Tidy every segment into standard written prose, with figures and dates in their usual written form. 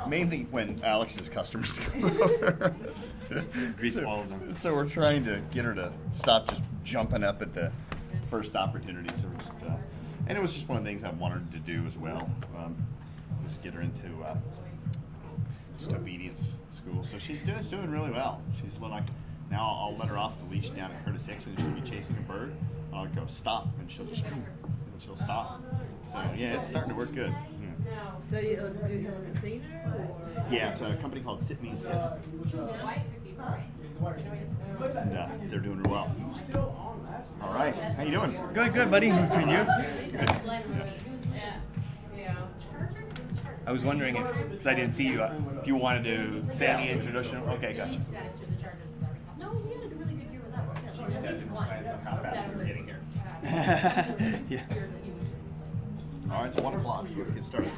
mainly when Alex's customers come over. Grease all of them. So we're trying to get her to stop just jumping up at the first opportunity. So we're just, and it was just one of the things I wanted to do as well, just get her into just obedience school. So she's doing really well. She's like, now I'll let her off the leash down at Curtis Hicks, and she'll be chasing a bird. I'll go stop, and she'll just stop. So yeah, it's starting to work good. Yeah. So you do you have a trainer or? Yeah, it's a company called Sit Means Sit, and they're doing real well. All right, how you doing? Good, buddy. And you? Good. I was wondering because I didn't see you, if you wanted to say any introduction. Okay, gotcha. No, he had a really good year with us. She was testing how fast we were getting here. Yeah. All right, it's 1 o'clock, so let's get started.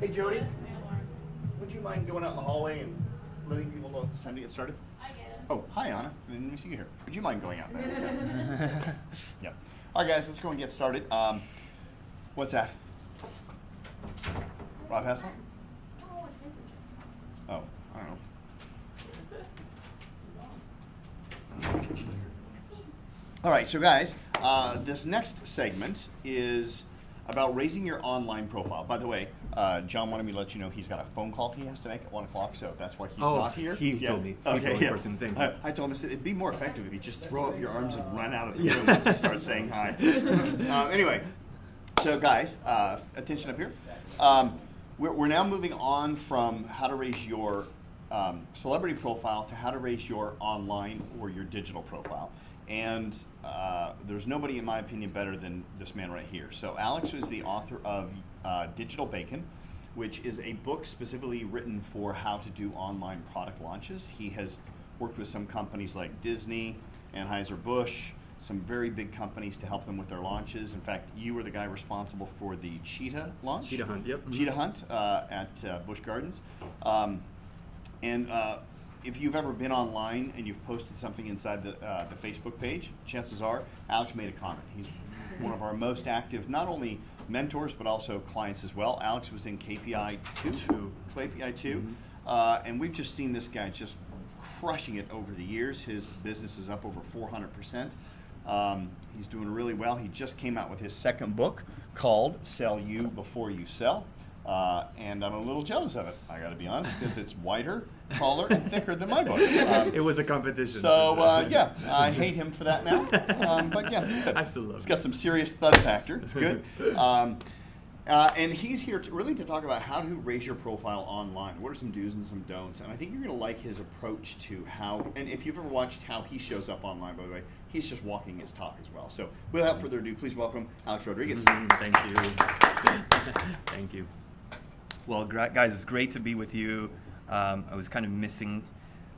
Hey, Jody, would you mind going out in the hallway and letting people know it's time to get started? Oh, hi, Anna. I didn't see you here. Would you mind going out there? Yeah. All right, guys, let's go and get started. What's that? Rob Hassel? Oh, I don't know. All right, so guys, this next segment is about raising your online profile. By the way, John wanted me to let you know he's got a phone call he has to make at 1 o'clock, so that's why he's not here. He told me. Okay, yeah. Person, thank you. I told him, I said, it'd be more effective if you just throw up your arms and run out of the room once you start saying hi. Anyway, so guys, attention up here. We're now moving on from how to raise your celebrity profile to how to raise your online or your digital profile. And there's nobody, in my opinion, better than this man right here. So Alex is the author of Digital Bacon, which is a book specifically written for how to do online product launches. He has worked with some companies like Disney, Anheuser-Busch, some very big companies to help them with their launches. In fact, you were the guy responsible for the Cheetah launch. Cheetah Hunt, yep. Cheetah Hunt at Busch Gardens. If you've ever been online and you've posted something inside the Facebook page, chances are Alex made a comment. He's one of our most active, not only mentors, but also clients as well. Alex was in KPI 2. KPI 2. Mm-hmm. And we've just seen this guy just crushing it over the years. His business is up over 400%. He's doing really well. He just came out with his second book called Sell You Before You Sell. And I'm a little jealous of it, I gotta be honest, because it's wider, taller, and thicker than my book. It was a competition. So, yeah, I hate him for that now. But yeah, good. I still love it. It's got some serious thud factor. It's good. And he's here to talk about how to raise your profile online. What are some do's and some don'ts? And I think you're going to like his approach to how, and if you've ever watched how he shows up online, by the way, he's just walking his talk as well. So without further ado, please welcome Alex Rodriguez. Thank you. Thank you. Well, guys, it's great to be with you. I was kind of missing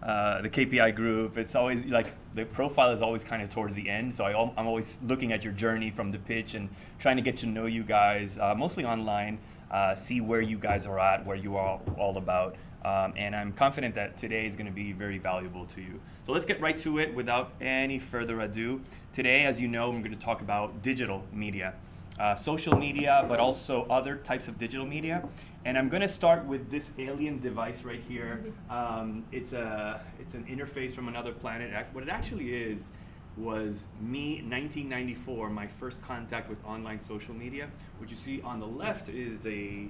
the KPI group. It's always like the profile is always kind of towards the end, so I'm always looking at your journey from the pitch and trying to get to know you guys, mostly online, see where you guys are at, where you are all about, and I'm confident that today is going to be very valuable to you. So let's get right to it without any further ado. Today, as you know, I'm going to talk about digital media. Social media, but also other types of digital media. And I'm going to start with this alien device right here. It's an interface from another planet. What it actually is was me, 1994, my first contact with online social media. What you see on the left is a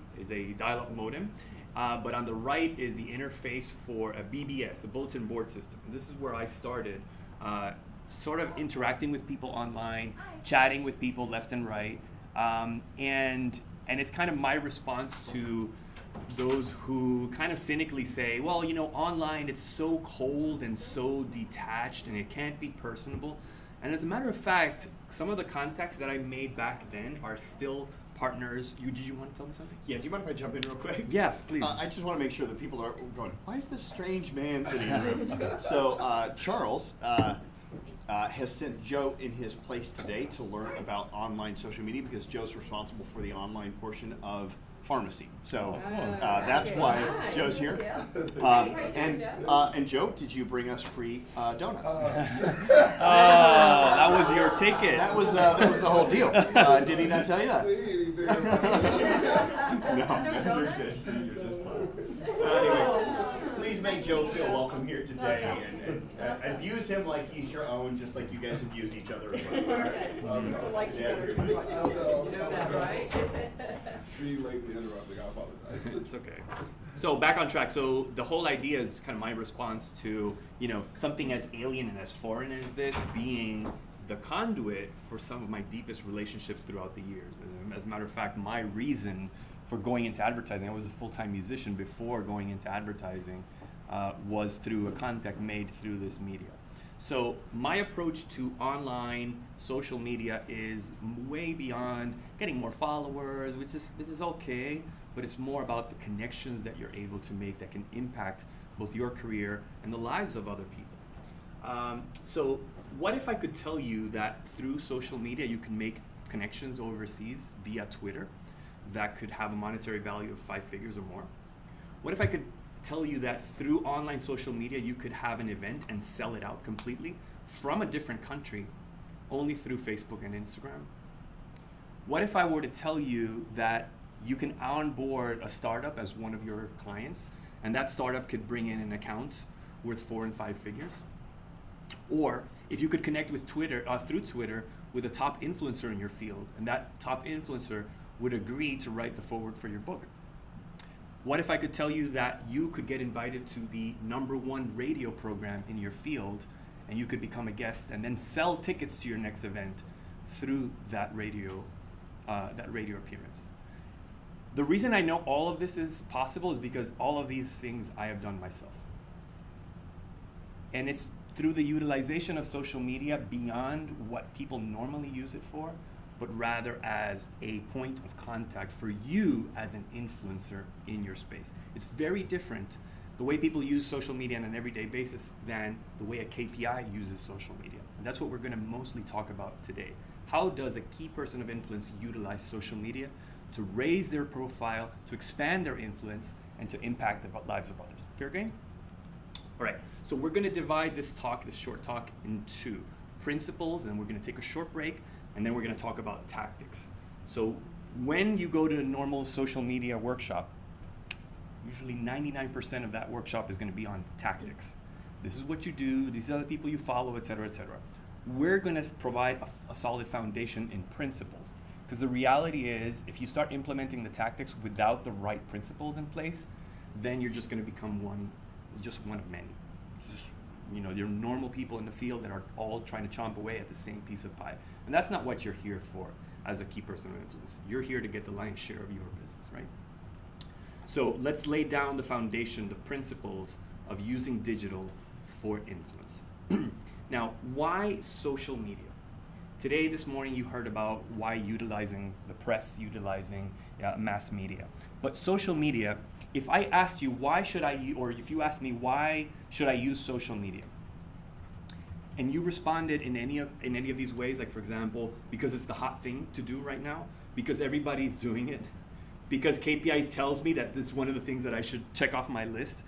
dial-up modem, but on the right is the interface for a BBS, a bulletin board system. And this is where I started. Sort of interacting with people online, chatting with people left and right, and it's kind of my response to those who kind of cynically say, well, you know, online it's so cold and so detached and it can't be personable. And as a matter of fact, some of the contacts that I made back then are still partners. Did you want to tell me something? Yeah, do you mind if I jump in real quick? Yes, please. I just want to make sure that people are going, why is this strange man sitting in the room? So Charles has sent Joe in his place today to learn about online social media because Joe's responsible for the online portion of pharmacy. So Oh, that's okay. why Nice. Joe's here. Yeah. And Joe, did you bring us free donuts? Oh, that was your ticket. That was the whole deal. Did he not tell you that? No, you're good. You're just fine. Anyway, please make Joe feel welcome here today and abuse him like he's your own, just like you guys abuse each other as well. Perfect. Like Yeah. right? Extreme lately interrupting. I apologize. It's okay. So back on track. So the whole idea is kind of my response to, you know, something as alien and as foreign as this being the conduit for some of my deepest relationships throughout the years. And as a matter of fact, my reason for going into advertising, I was a full-time musician before going into advertising, was through a contact made through this media. So my approach to online social media is way beyond getting more followers, which is okay, but it's more about the connections that you're able to make that can impact both your career and the lives of other people. So what if I could tell you that through social media you can make connections overseas via Twitter that could have a monetary value of 5 figures or more? What if I could tell you that through online social media you could have an event and sell it out completely from a different country only through Facebook and Instagram? What if I were to tell you that you can onboard a startup as one of your clients and that startup could bring in an account worth 4 and 5 figures? Or if you could connect with Twitter, through Twitter, with a top influencer in your field, and that top influencer would agree to write the foreword for your book? What if I could tell you that you could get invited to the #1 radio program in your field, and you could become a guest and then sell tickets to your next event through that radio appearance? The reason I know all of this is possible is because all of these things I have done myself. And it's through the utilization of social media beyond what people normally use it for, but rather as a point of contact for you as an influencer in your space. It's very different, the way people use social media on an everyday basis, than the way a KPI uses social media. And that's what we're gonna mostly talk about today. How does a key person of influence utilize social media to raise their profile, to expand their influence, and to impact the lives of others? Fair game? All right, so we're gonna divide this short talk, in 2 principles, and we're gonna take a short break, and then we're gonna talk about tactics. So when you go to a normal social media workshop, usually 99% of that workshop is gonna be on tactics. This is what you do, these are the people you follow, et cetera, et cetera. We're gonna provide a solid foundation in principles. Because the reality is, if you start implementing the tactics without the right principles in place, then you're just gonna become one of many. Just, you know, you're normal people in the field that are all trying to chomp away at the same piece of pie. And that's not what you're here for as a key person of influence. You're here to get the lion's share of your business, right? So let's lay down the foundation, the principles of using digital for influence. Now, why social media? Today, this morning, you heard about why utilizing the press, utilizing mass media. But social media, if I asked you or if you asked me why should I use social media, and you responded in any of these ways, like for example, because it's the hot thing to do right now, because everybody's doing it, because KPI tells me that this is one of the things that I should check off my list,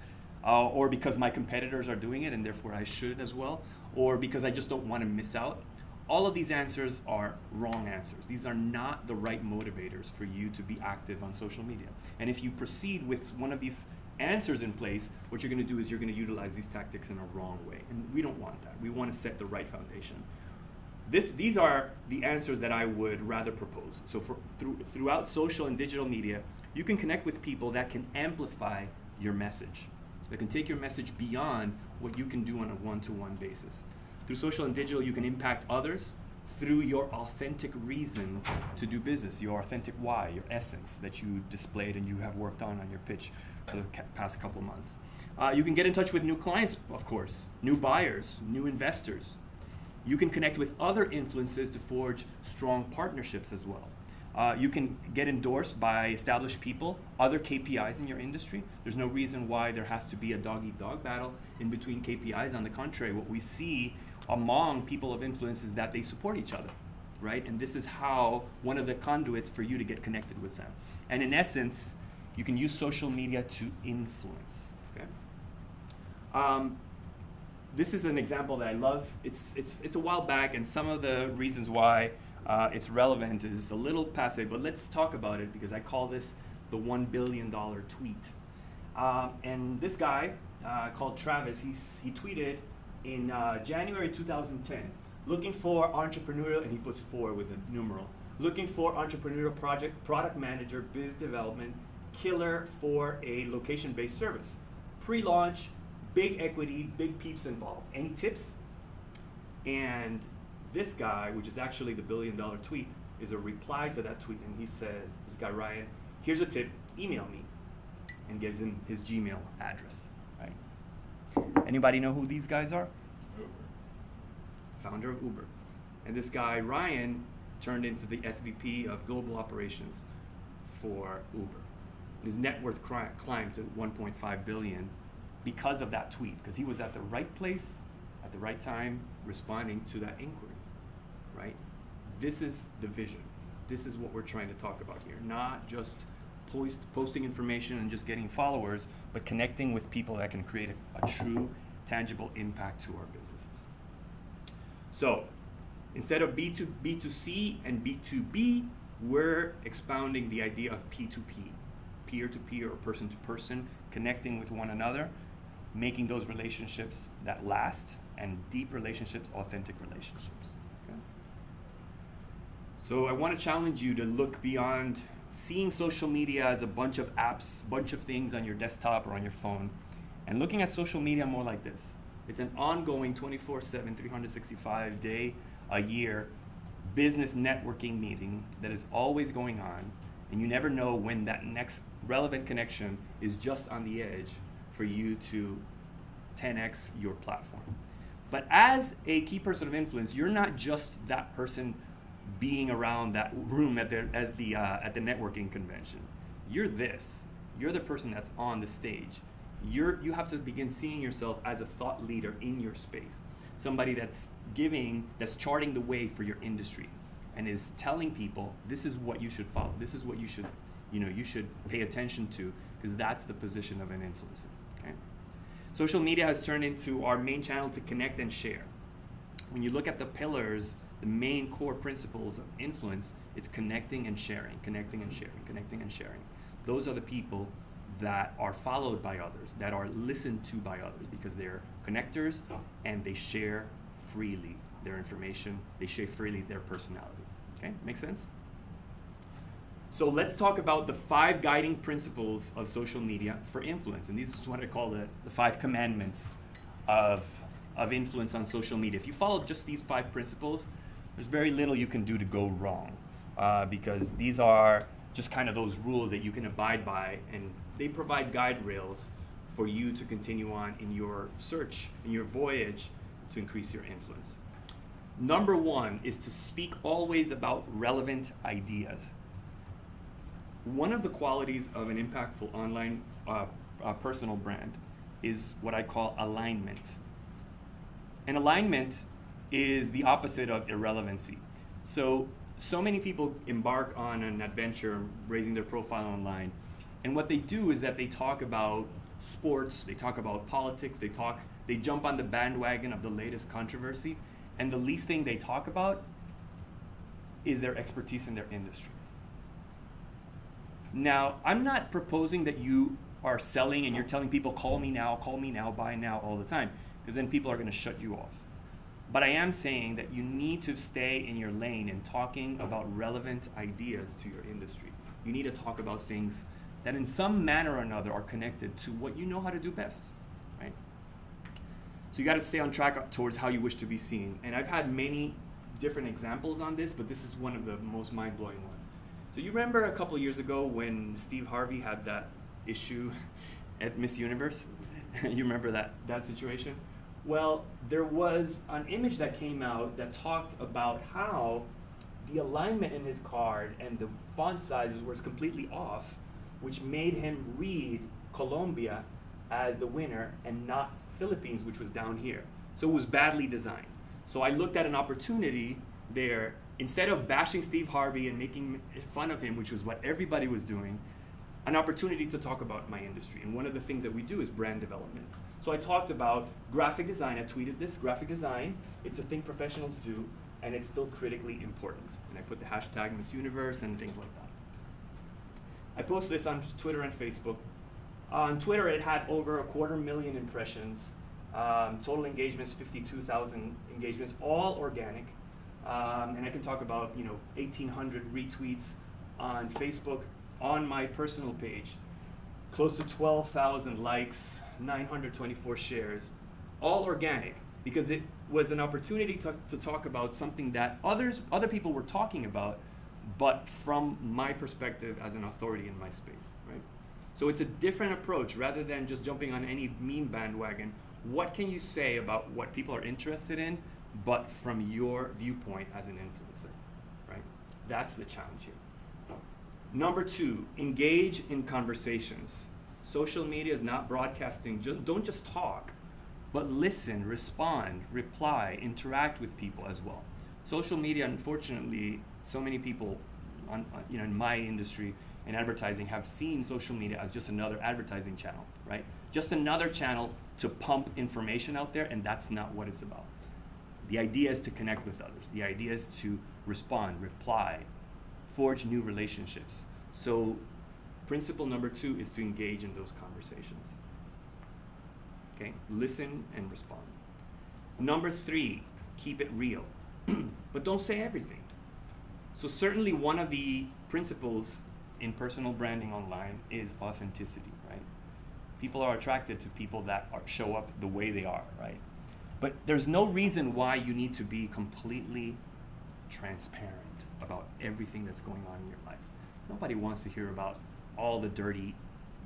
or because my competitors are doing it and therefore I should as well, or because I just don't want to miss out. All of these answers are wrong answers. These are not the right motivators for you to be active on social media. And if you proceed with one of these answers in place, what you're going to do is you're going to utilize these tactics in a wrong way. And we don't want that. We want to set the right foundation. These are the answers that I would rather propose. So throughout social and digital media, you can connect with people that can amplify your message, that can take your message beyond what you can do on a one-to-one basis. Through social and digital, you can impact others through your authentic reason to do business, your authentic why, your essence that you displayed and you have worked on your pitch for the past couple months. You can get in touch with new clients, of course, new buyers, new investors. You can connect with other influences to forge strong partnerships as well. You can get endorsed by established people, other KPIs in your industry. There's no reason why there has to be a dog-eat-dog battle in between KPIs. On the contrary, what we see among people of influence is that they support each other. right? And this is how one of the conduits for you to get connected with them. And in essence, you can use social media to influence. Okay. This is an example that I love. It's a while back, and some of the reasons why it's relevant is a little passe, but let's talk about it because I call this the $1 billion tweet. And this guy called Travis, he tweeted in January 2010, looking for entrepreneurial, and he puts 4 with a numeral, looking for entrepreneurial product manager, biz development, killer for a location-based service. Pre-launch, big equity, big peeps involved. Any tips? And this guy, which is actually the $1 billion tweet, is a reply to that tweet, and he says, this guy Ryan, here's a tip, email me, and gives him his Gmail address. Right? Anybody know who these guys are? Uber. Founder of Uber. And this guy Ryan turned into the SVP of global operations for Uber. His net worth climbed to 1.5 billion because of that tweet, because he was at the right place at the right time responding to that inquiry, right? This is the vision. This is what we're trying to talk about here. Not just posting information and just getting followers, but connecting with people that can create a true, tangible impact to our businesses. So instead of B2C and B2B, we're expounding the idea of P2P, peer-to-peer or person-to-person, connecting with one another, making those relationships that last, and deep relationships, authentic relationships. Okay? So I want to challenge you to look beyond seeing social media as a bunch of apps, bunch of things on your desktop or on your phone, and looking at social media more like this. It's an ongoing 24/7, 365 day a year business networking meeting that is always going on, and you never know when that next relevant connection is just on the edge for you to 10x your platform. But as a key person of influence, you're not just that person being around that room at the networking convention. You're this. You're the person that's on the stage. You have to begin seeing yourself as a thought leader in your space. Somebody that's charting the way for your industry and is telling people this is what you should follow. This is what you should pay attention to, because that's the position of an influencer. Okay? Social media has turned into our main channel to connect and share. When you look at the pillars, the main core principles of influence, it's connecting and sharing, connecting and sharing, connecting and sharing. Those are the people that are followed by others, that are listened to by others, because they're connectors and they share freely their information, they share freely their personality. Okay, make sense? So let's talk about the 5 guiding principles of social media for influence. And these is what I call the 5 commandments of influence on social media. If you follow just these 5 principles, there's very little you can do to go wrong, because these are just kind of those rules that you can abide by, and they provide guide rails for you to continue on in your search, in your voyage to increase your influence. Number 1 is to speak always about relevant ideas. One of the qualities of an impactful online personal brand is what I call alignment. And alignment is the opposite of irrelevancy. So many people embark on an adventure raising their profile online, and what they do is that they talk about sports, they talk about politics, they jump on the bandwagon of the latest controversy, and the least thing they talk about is their expertise in their industry. Now, I'm not proposing that you are selling and you're telling people, call me now, buy now all the time, because then people are going to shut you off. But I am saying that you need to stay in your lane and talking about relevant ideas to your industry. You need to talk about things that in some manner or another are connected to what you know how to do best, right? So you got to stay on track towards how you wish to be seen. And I've had many different examples on this, but this is one of the most mind-blowing ones. So you remember a couple of years ago when Steve Harvey had that issue at Miss Universe? You remember that situation? Well, there was an image that came out that talked about how the alignment in his card and the font sizes was completely off, which made him read Colombia as the winner and not Philippines, which was down here. So it was badly designed. So I looked at an opportunity there instead of bashing Steve Harvey and making fun of him, which was what everybody was doing, an opportunity to talk about my industry. And one of the things that we do is brand development. So I talked about graphic design. I tweeted this, graphic design, it's a thing professionals do, and it's still critically important. And I put the hashtag Miss Universe and things like that. I posted this on Twitter and Facebook. On Twitter, it had over 250,000 impressions. Total engagements, 52,000 engagements, all organic. And I can talk about 1,800 retweets on Facebook. On my personal page, close to 12,000 likes, 924 shares, all organic, because it was an opportunity to talk about something that other people were talking about, but from my perspective as an authority in my space, right? So it's a different approach. Rather than just jumping on any meme bandwagon, what can you say about what people are interested in, but from your viewpoint as an influencer, right? That's the challenge here. Number 2, engage in conversations. Social media is not broadcasting. Don't just talk, but listen, respond, reply, interact with people as well. Social media, unfortunately, so many people in my industry in advertising have seen social media as just another advertising channel, right? Just another channel to pump information out there, and that's not what it's about. The idea is to connect with others. The idea is to respond, reply, forge new relationships. So principle number 2 is to engage in those conversations. Okay, listen and respond. Number 3, keep it real, but don't say everything. So certainly one of the principles in personal branding online is authenticity, right? People are attracted to people that show up the way they are, right? But there's no reason why you need to be completely transparent about everything that's going on in your life. Nobody wants to hear about all the dirty,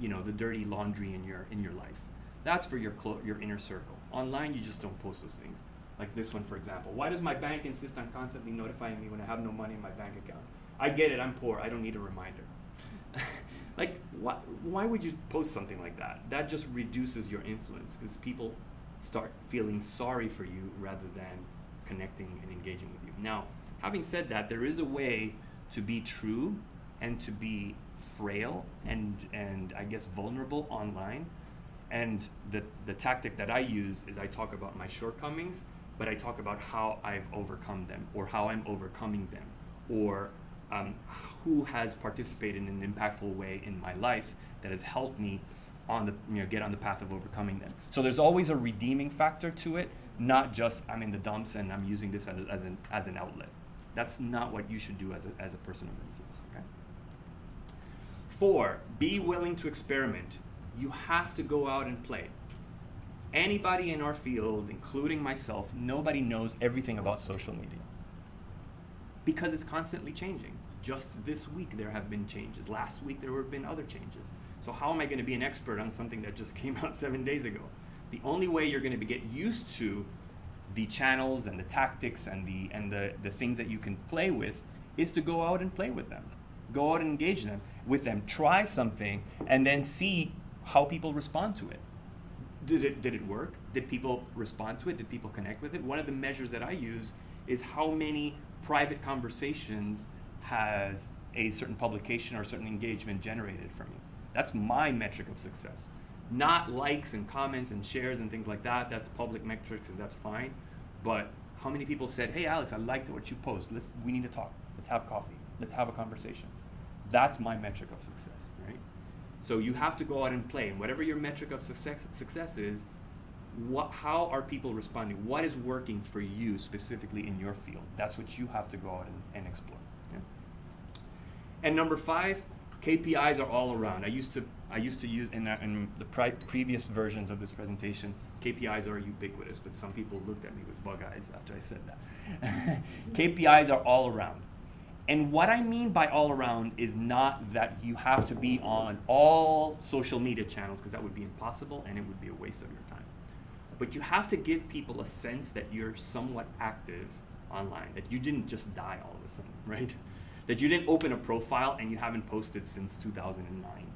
the dirty laundry in your life. That's for your inner circle. Online, you just don't post those things. Like this one, for example. Why does my bank insist on constantly notifying me when I have no money in my bank account? I get it, I'm poor, I don't need a reminder. Like, why would you post something like that? That just reduces your influence, because people start feeling sorry for you rather than connecting and engaging with you. Now, having said that, there is a way to be true and to be frail and I guess vulnerable online. And the tactic that I use is I talk about my shortcomings, but I talk about how I've overcome them, or how I'm overcoming them, or who has participated in an impactful way in my life that has helped me get on the path of overcoming them. So there's always a redeeming factor to it, not just I'm in the dumps and I'm using this as an outlet. That's not what you should do as a person of influence. Okay. 4, be willing to experiment. You have to go out and play. Anybody in our field, including myself, nobody knows everything about social media, because it's constantly changing. Just this week there have been changes. Last week there have been other changes. So how am I going to be an expert on something that just came out 7 days ago? The only way you're going to get used to the channels and the tactics and the things that you can play with is to go out and play with them. Go out and engage with them. Try something and then see how people respond to it. Did it work? Did people respond to it? Did people connect with it? One of the measures that I use is how many private conversations has a certain publication or certain engagement generated from you. That's my metric of success. Not likes and comments and shares and things like that. That's public metrics and that's fine. But how many people said, hey Alex, I liked what you post. We need to talk. Let's have coffee. Let's have a conversation. That's my metric of success, right? So you have to go out and play. And whatever your metric of success is, how are people responding? What is working for you specifically in your field? That's what you have to go out and explore. Yeah? And number 5, KPIs are all around. I used to use in the previous versions of this presentation, KPIs are ubiquitous, but some people looked at me with bug eyes after I said that. KPIs are all around. And what I mean by all around is not that you have to be on all social media channels, because that would be impossible and it would be a waste of your time. But you have to give people a sense that you're somewhat active online, that you didn't just die all of a sudden, right? That you didn't open a profile and you haven't posted since 2009.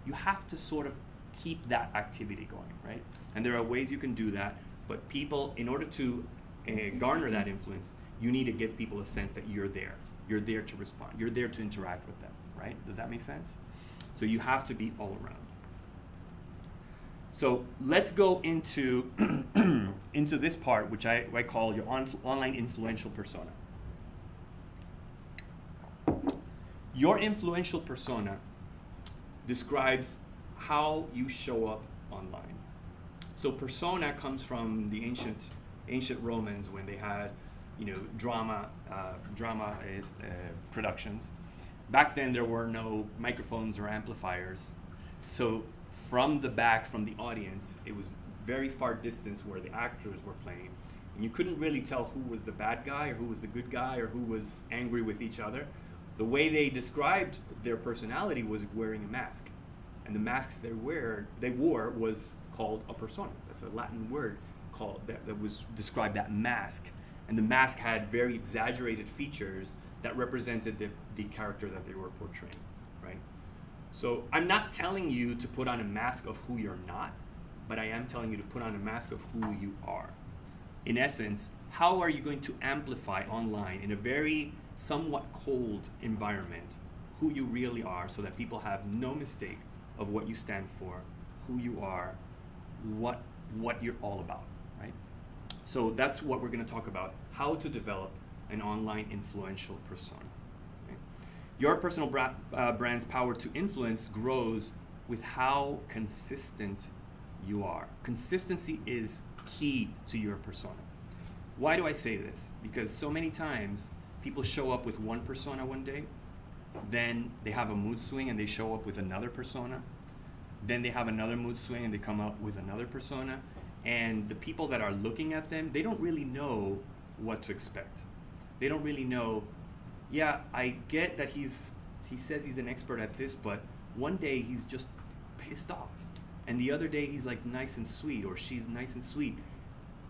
You have to sort of keep that activity going, right? And there are ways you can do that, but people, in order to garner that influence, you need to give people a sense that you're there. You're there to respond. You're there to interact with them, right? Does that make sense? So you have to be all around. So let's go into into this part, which I call your online influential persona. Your influential persona describes how you show up online. So persona comes from the ancient Romans when they had, drama productions. Back then there were no microphones or amplifiers, so from the back, from the audience, it was very far distance where the actors were playing, and you couldn't really tell who was the bad guy or who was the good guy or who was angry with each other. The way they described their personality was wearing a mask, and the masks they wore was called a persona. That's a Latin word called that was described that mask, and the mask had very exaggerated features that represented the character that they were portraying, right? So I'm not telling you to put on a mask of who you're not, but I am telling you to put on a mask of who you are. In essence, how are you going to amplify online in a very somewhat cold environment who you really are, so that people have no mistake of what you stand for, who you are, what you're all about, right? So that's what we're going to talk about, how to develop an online influential persona. Okay? Your personal brand's power to influence grows with how consistent you are. Consistency is key to your persona. Why do I say this? Because so many times people show up with one persona one day, then they have a mood swing and they show up with another persona, then they have another mood swing and they come up with another persona, and the people that are looking at them, they don't really know what to expect. They don't really know, yeah, I get that he says he's an expert at this, but one day he's just pissed off, and the other day he's like nice and sweet, or she's nice and sweet.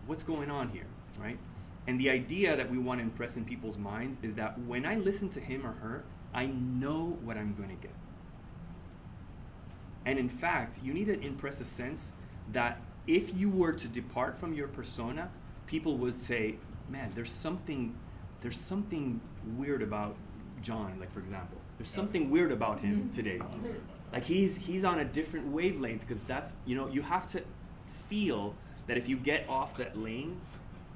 What's going on here, right? And the idea that we want to impress in people's minds is that when I listen to him or her, I know what I'm going to get. And in fact, you need to impress a sense that if you were to depart from your persona, people would say, man, there's something weird about John, like for example. There's something weird about him today. Like he's on a different wavelength, because that's, you have to feel that if you get off that lane,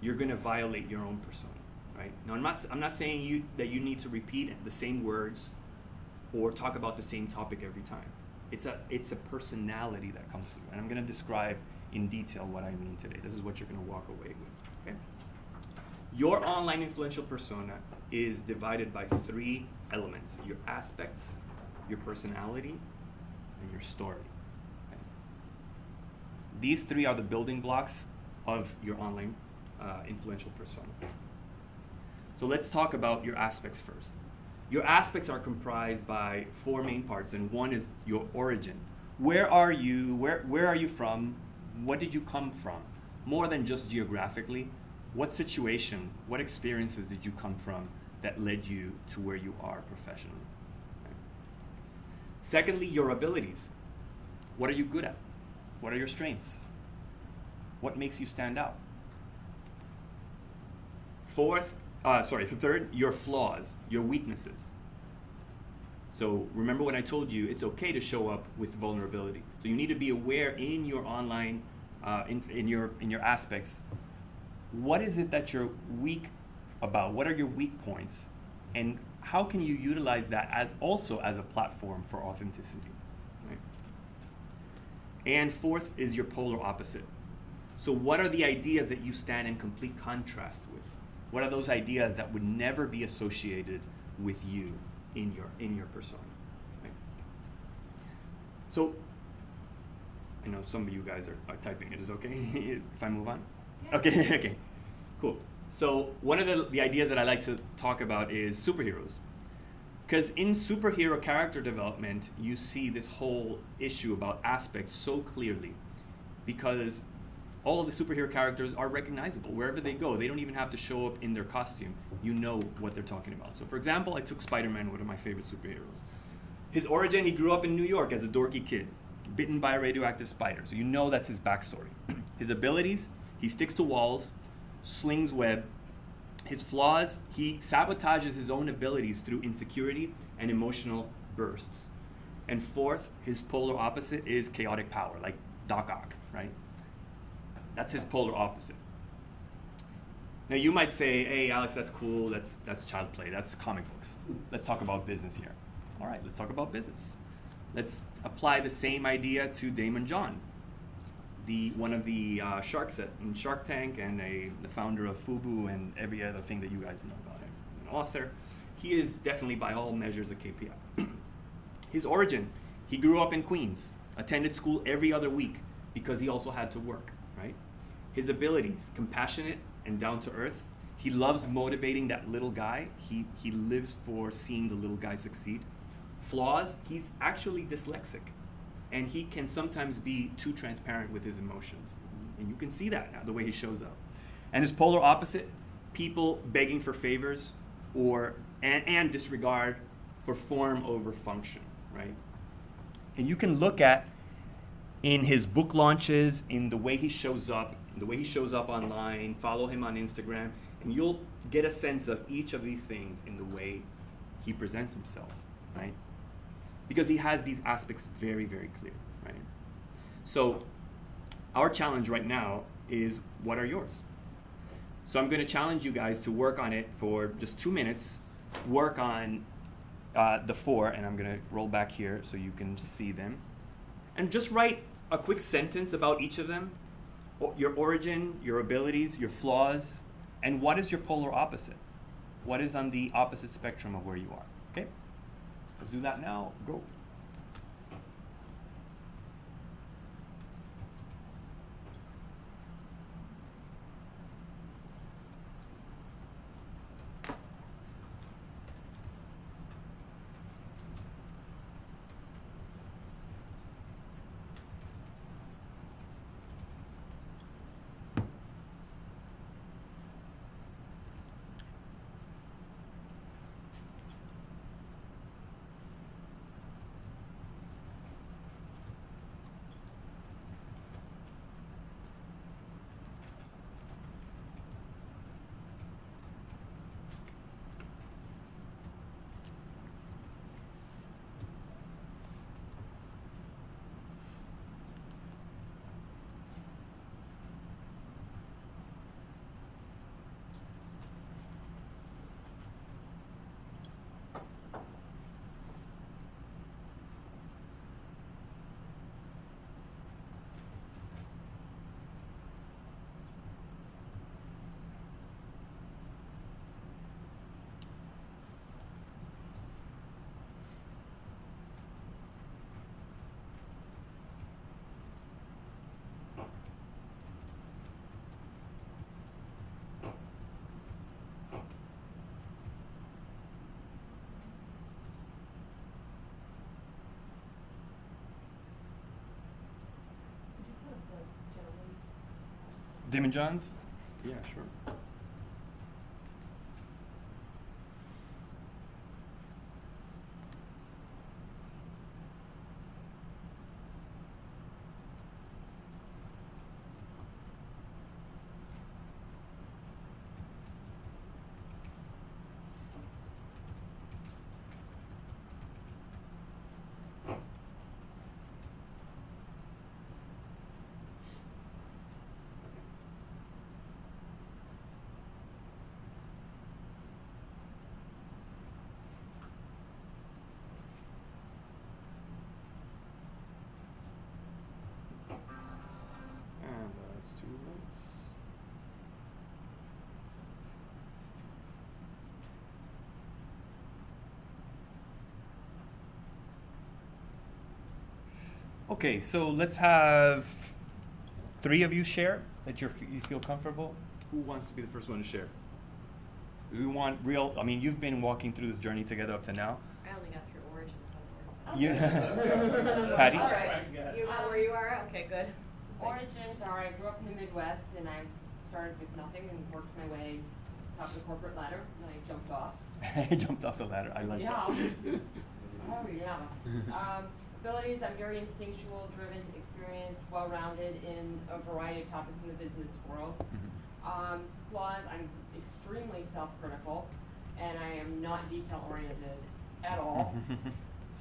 you're going to violate your own persona, right? Now, I'm not saying that you need to repeat the same words or talk about the same topic every time. It's a personality that comes through, and I'm going to describe in detail what I mean today. This is what you're going to walk away with, okay? Your online influential persona is divided by 3 elements: your aspects, your personality, and your story. Okay? These 3 are the building blocks of your online influential persona. So let's talk about your aspects first. Your aspects are comprised by 4 main parts, and one is your origin. Where are you? Where are you from? What did you come from? More than just geographically, what situation, what experiences did you come from that led you to where you are professionally? Okay. Secondly, your abilities. What are you good at? What are your strengths? What makes you stand out? Third, your flaws, your weaknesses. So remember when I told you it's okay to show up with vulnerability. So you need to be aware in your online, in your aspects. What is it that you're weak about? What are your weak points? And how can you utilize that also as a platform for authenticity? Right? And fourth is your polar opposite. So what are the ideas that you stand in complete contrast with? What are those ideas that would never be associated with you in your persona? Right? So I know some of you guys are typing. It is okay if I move on? Yeah. Okay, cool. So one of the ideas that I like to talk about is superheroes. Because in superhero character development, you see this whole issue about aspects so clearly, because all of the superhero characters are recognizable wherever they go. They don't even have to show up in their costume. You know what they're talking about. So for example, I took Spider-Man, one of my favorite superheroes. His origin, he grew up in New York as a dorky kid, bitten by a radioactive spider. So you know that's his backstory. His abilities, he sticks to walls, slings web, His flaws, he sabotages his own abilities through insecurity and emotional bursts. And fourth, his polar opposite is chaotic power, like Doc Ock, right? That's his polar opposite. Now you might say, hey Alex, that's cool, that's child play, that's comic books. Let's talk about business here. All right, let's talk about business. Let's apply the same idea to Damon John, one of the sharks in Shark Tank and the founder of FUBU and every other thing that you guys know about him. An author. He is definitely by all measures a KPI. His origin, he grew up in Queens, attended school every other week because he also had to work, right? His abilities, compassionate and down to earth. He loves motivating that little guy. He lives for seeing the little guy succeed. Flaws, he's actually dyslexic. And he can sometimes be too transparent with his emotions. And you can see that now, the way he shows up. And his polar opposite, people begging for favors and disregard for form over function, right? And you can look at in his book launches, in the way he shows up, online, follow him on Instagram, and you'll get a sense of each of these things in the way he presents himself, right? Because he has these aspects very, very clear, right? So our challenge right now is, what are yours? So I'm going to challenge you guys to work on it for just 2 minutes, work on the 4, and I'm going to roll back here so you can see them. And just write a quick sentence about each of them, your origin, your abilities, your flaws, and what is your polar opposite? What is on the opposite spectrum of where you are, okay? Let's do that now, go. Damon Johns? Yeah, sure. And that's 2 minutes. Okay, so let's have 3 of you share that you feel comfortable. Who wants to be the first one to share? We want real, I mean, you've been walking through this journey together up to now. I only got through origins. Yeah. Patty? All right. You know where you are? Okay, good. Origins are, I grew up in the Midwest and I started with nothing and worked my way top of the corporate ladder and I jumped off. He jumped off the ladder. I like Yeah. that. Oh yeah. Abilities, I'm very instinctual, driven, experienced, well-rounded in a variety of topics in the business world. Flaws, I'm extremely self-critical, and I am not detail-oriented at all.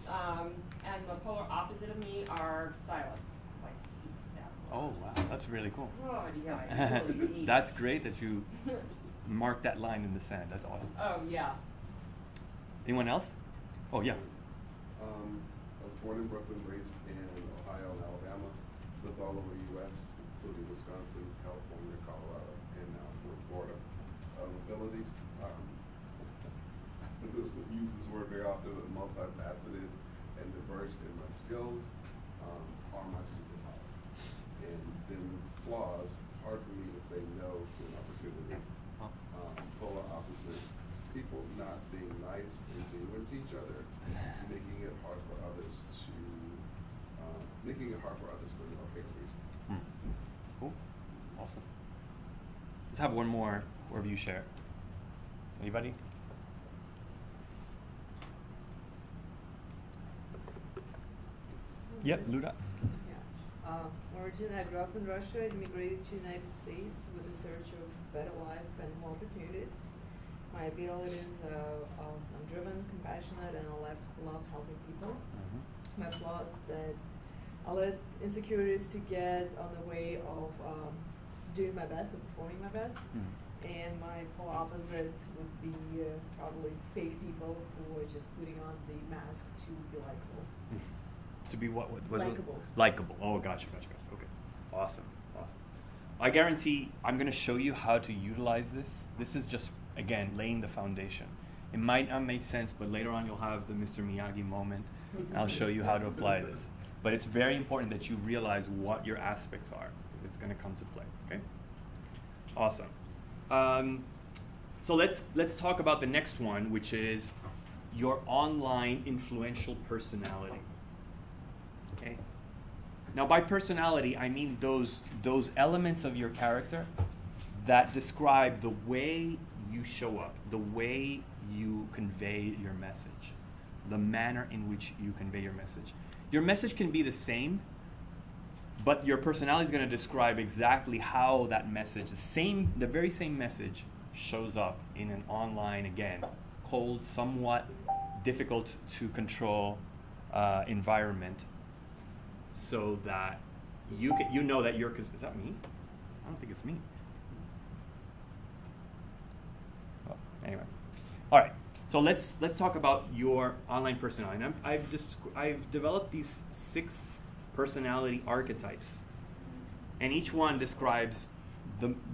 And the polar opposite of me are stylists. It's like, hate that. Oh wow, that's really cool. Oh, yeah, I really hate That's great that you mark that line in the sand. That's awesome. Oh, yeah. Anyone else? Oh yeah. I was born in Brooklyn, raised in Ohio and Alabama, lived all over the U.S., including Wisconsin, California, Colorado, and now Florida. Abilities, I just use this word very often, but multifaceted and diverse in my skills are my superpower. And then flaws, hard for me to say no to an opportunity. Polar opposite, people not being nice and genuine to each other, making it hard for others for no apparent reason. Cool. Awesome. Let's have one more review share. Anybody? Yep, Luda. Origin, I grew up in Russia, immigrated to the United States with a search of better life and more opportunities. My abilities, I'm driven, compassionate, and I love helping people. My flaws that I let insecurities to get on the way of doing my best and performing my best. And my polar opposite would be probably fake people who are just putting on the mask to be likable. To be what was Likeable. it? Likeable. Oh, gotcha. Okay. Awesome. I guarantee I'm going to show you how to utilize this. This is just, again, laying the foundation. It might not make sense, but later on you'll have the Mr. Miyagi moment. And I'll show you how to apply this. But it's very important that you realize what your aspects are, because it's going to come to play. Okay? Awesome. So let's talk about the next one, which is your online influential personality. Okay. Now, by personality, I mean those elements of your character that describe the way you show up, the way you convey your message, the manner in which you convey your message. Your message can be the same, but your personality is going to describe exactly how that message, the very same message, shows up in an online, again, cold, somewhat difficult to control environment, so that you know that you're. Is that me? I don't think it's me. Oh, anyway, all right. So let's talk about your online personality. And I've developed these 6 personality archetypes, and each one describes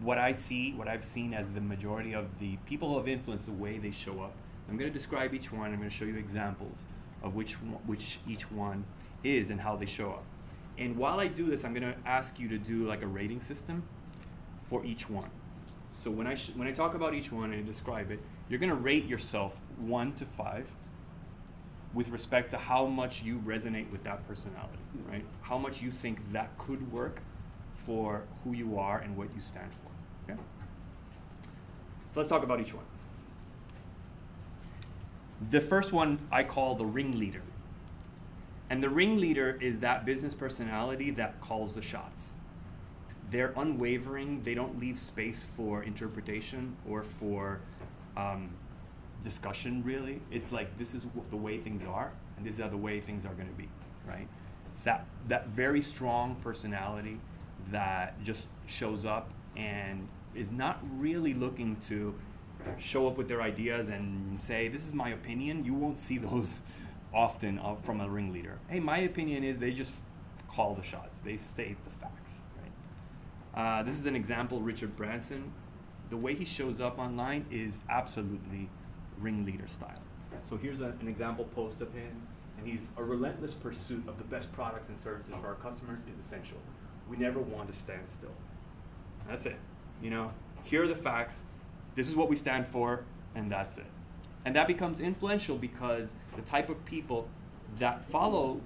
what I've seen as the majority of the people who have influenced the way they show up. I'm going to describe each one. I'm going to show you examples of which each one is and how they show up. And while I do this, I'm going to ask you to do like a rating system for each one. So when I talk about each one and describe it, you're going to rate yourself 1 to 5 with respect to how much you resonate with that personality, right? How much you think that could work for who you are and what you stand for. Okay? So let's talk about each one. The first one I call the ringleader. And the ringleader is that business personality that calls the shots. They're unwavering. They don't leave space for interpretation or for discussion, really. It's like, this is the way things are, and this is the way things are going to be, right? It's that very strong personality that just shows up and is not really looking to show up with their ideas and say, this is my opinion. You won't see those often from a ringleader. Hey, my opinion is, they just call the shots. They state the facts, right? This is an example, Richard Branson. The way he shows up online is absolutely ringleader style. So here's an example post of him, and he's a relentless pursuit of the best products and services for our customers is essential. We never want to stand still. That's it. Here are the facts. This is what we stand for, and that's it. And that becomes influential because the type of people that follow,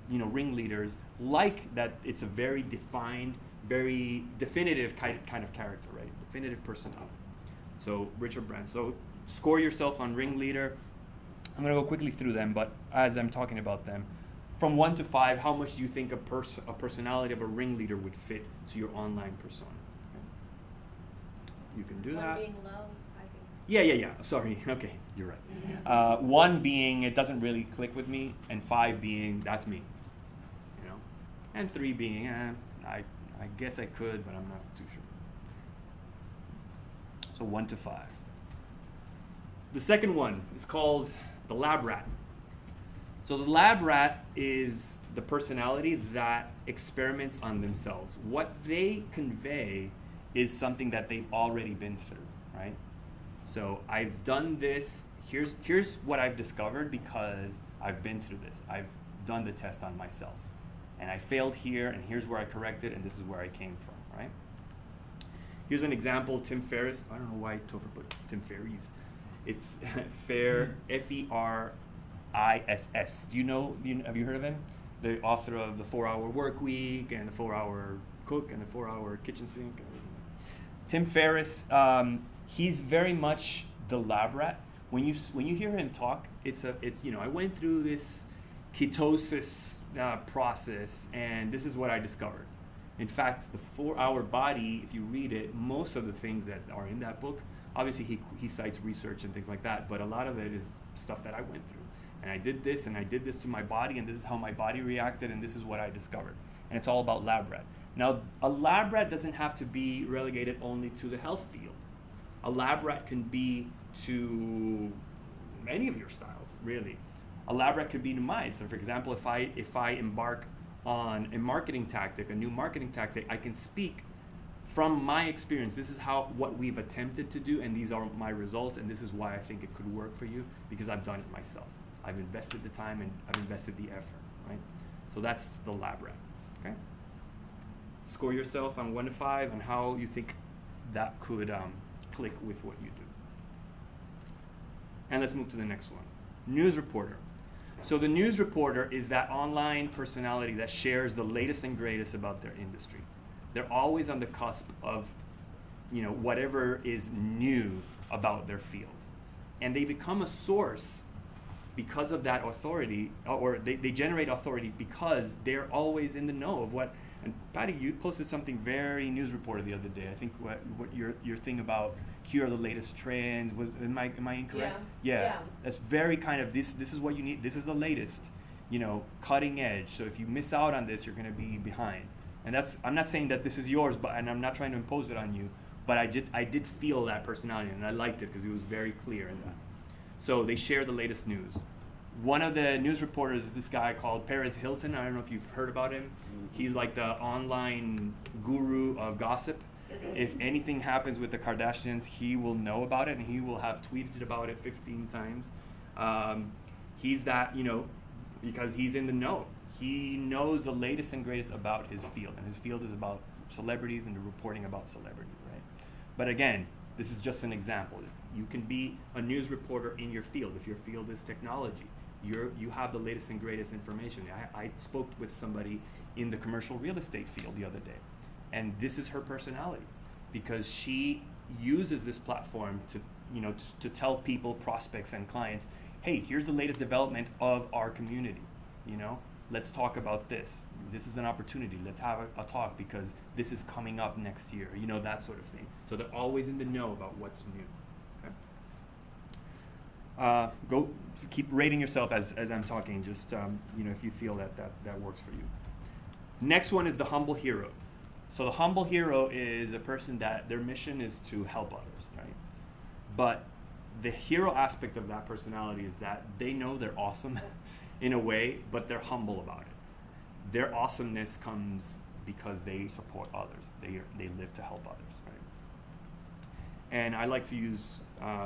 ringleaders, like that it's a very defined, very definitive kind of character, right? Definitive personality. So Richard Branson. So score yourself on ringleader. I'm going to go quickly through them, but as I'm talking about them, from 1 to 5, how much do you think a personality of a ringleader would fit to your online persona? Okay. you can do One that. being low, I can. Yeah. Sorry. Okay, you're right. 1 being it doesn't really click with me, and 5 being that's me. You know, and 3 being I guess I could, but I'm not too sure. So 1 to 5. The second one is called the lab rat. So the lab rat is the personality that experiments on themselves. What they convey is something that they've already been through, right? So I've done this. Here's what I've discovered because I've been through this. I've done the test on myself. And I failed here, and here's where I corrected, and this is where I came from, right? Here's an example, Tim Ferriss. I don't know why Topher put Tim Ferriss. It's F-E-R-I-S-S. Have you heard of him? The author of The 4-Hour Work Week and The 4-Hour Cook and The 4-Hour Kitchen Sink. Tim Ferriss, he's very much the lab rat. When you hear him talk, it's I went through this ketosis process, and this is what I discovered. In fact, the 4-Hour Body, if you read it, most of the things that are in that book, obviously he cites research and things like that, but a lot of it is stuff that I went through. And I did this, and I did this to my body, and this is how my body reacted, and this is what I discovered. And it's all about lab rat. Now, a lab rat doesn't have to be relegated only to the health field. A lab rat can be to many of your styles, really. A lab rat could be to mine. So, for example, if I embark on a marketing tactic, a new marketing tactic, I can speak from my experience. This is what we've attempted to do, and these are my results, and this is why I think it could work for you, because I've done it myself. I've invested the time and I've invested the effort, right? So that's the lab rat, okay? Score yourself on 1 to 5 and how you think that could click with what you do. And let's move to the next one. News reporter. So the news reporter is that online personality that shares the latest and greatest about their industry. They're always on the cusp of, whatever is new about their field. And they become a source because of that authority, or they generate authority because they're always in the know of what. And Patty, you posted something very news reporter the other day. I think what your thing about here are the latest trends was. Am I incorrect? Yeah. That's very kind of this is what you need. This is the latest, cutting edge. So if you miss out on this, you're going to be behind. And I'm not saying that this is yours, and I'm not trying to impose it on you. But I did feel that personality, and I liked it because it was very clear in that. So they share the latest news. One of the news reporters is this guy called Perez Hilton. I don't know if you've heard about him. He's like the online guru of gossip. If anything happens with the Kardashians, he will know about it, and he will have tweeted about it 15 times. He's that, because he's in the know. He knows the latest and greatest about his field, and his field is about celebrities and the reporting about celebrities, right? But again, this is just an example. You can be a news reporter in your field. If your field is technology, you have the latest and greatest information. I spoke with somebody in the commercial real estate field the other day, and this is her personality, because she uses this platform to tell people, prospects and clients, hey, here's the latest development of our community. Let's talk about this. This is an opportunity. Let's have a talk because this is coming up next year. That sort of thing. So they're always in the know about what's new. Go keep rating yourself as I'm talking. Just if you feel that works for you. Next one is the humble hero. So the humble hero is a person that their mission is to help others, right? But the hero aspect of that personality is that they know they're awesome in a way, but they're humble about it. Their awesomeness comes because they support others. They live to help others, right? And I like to use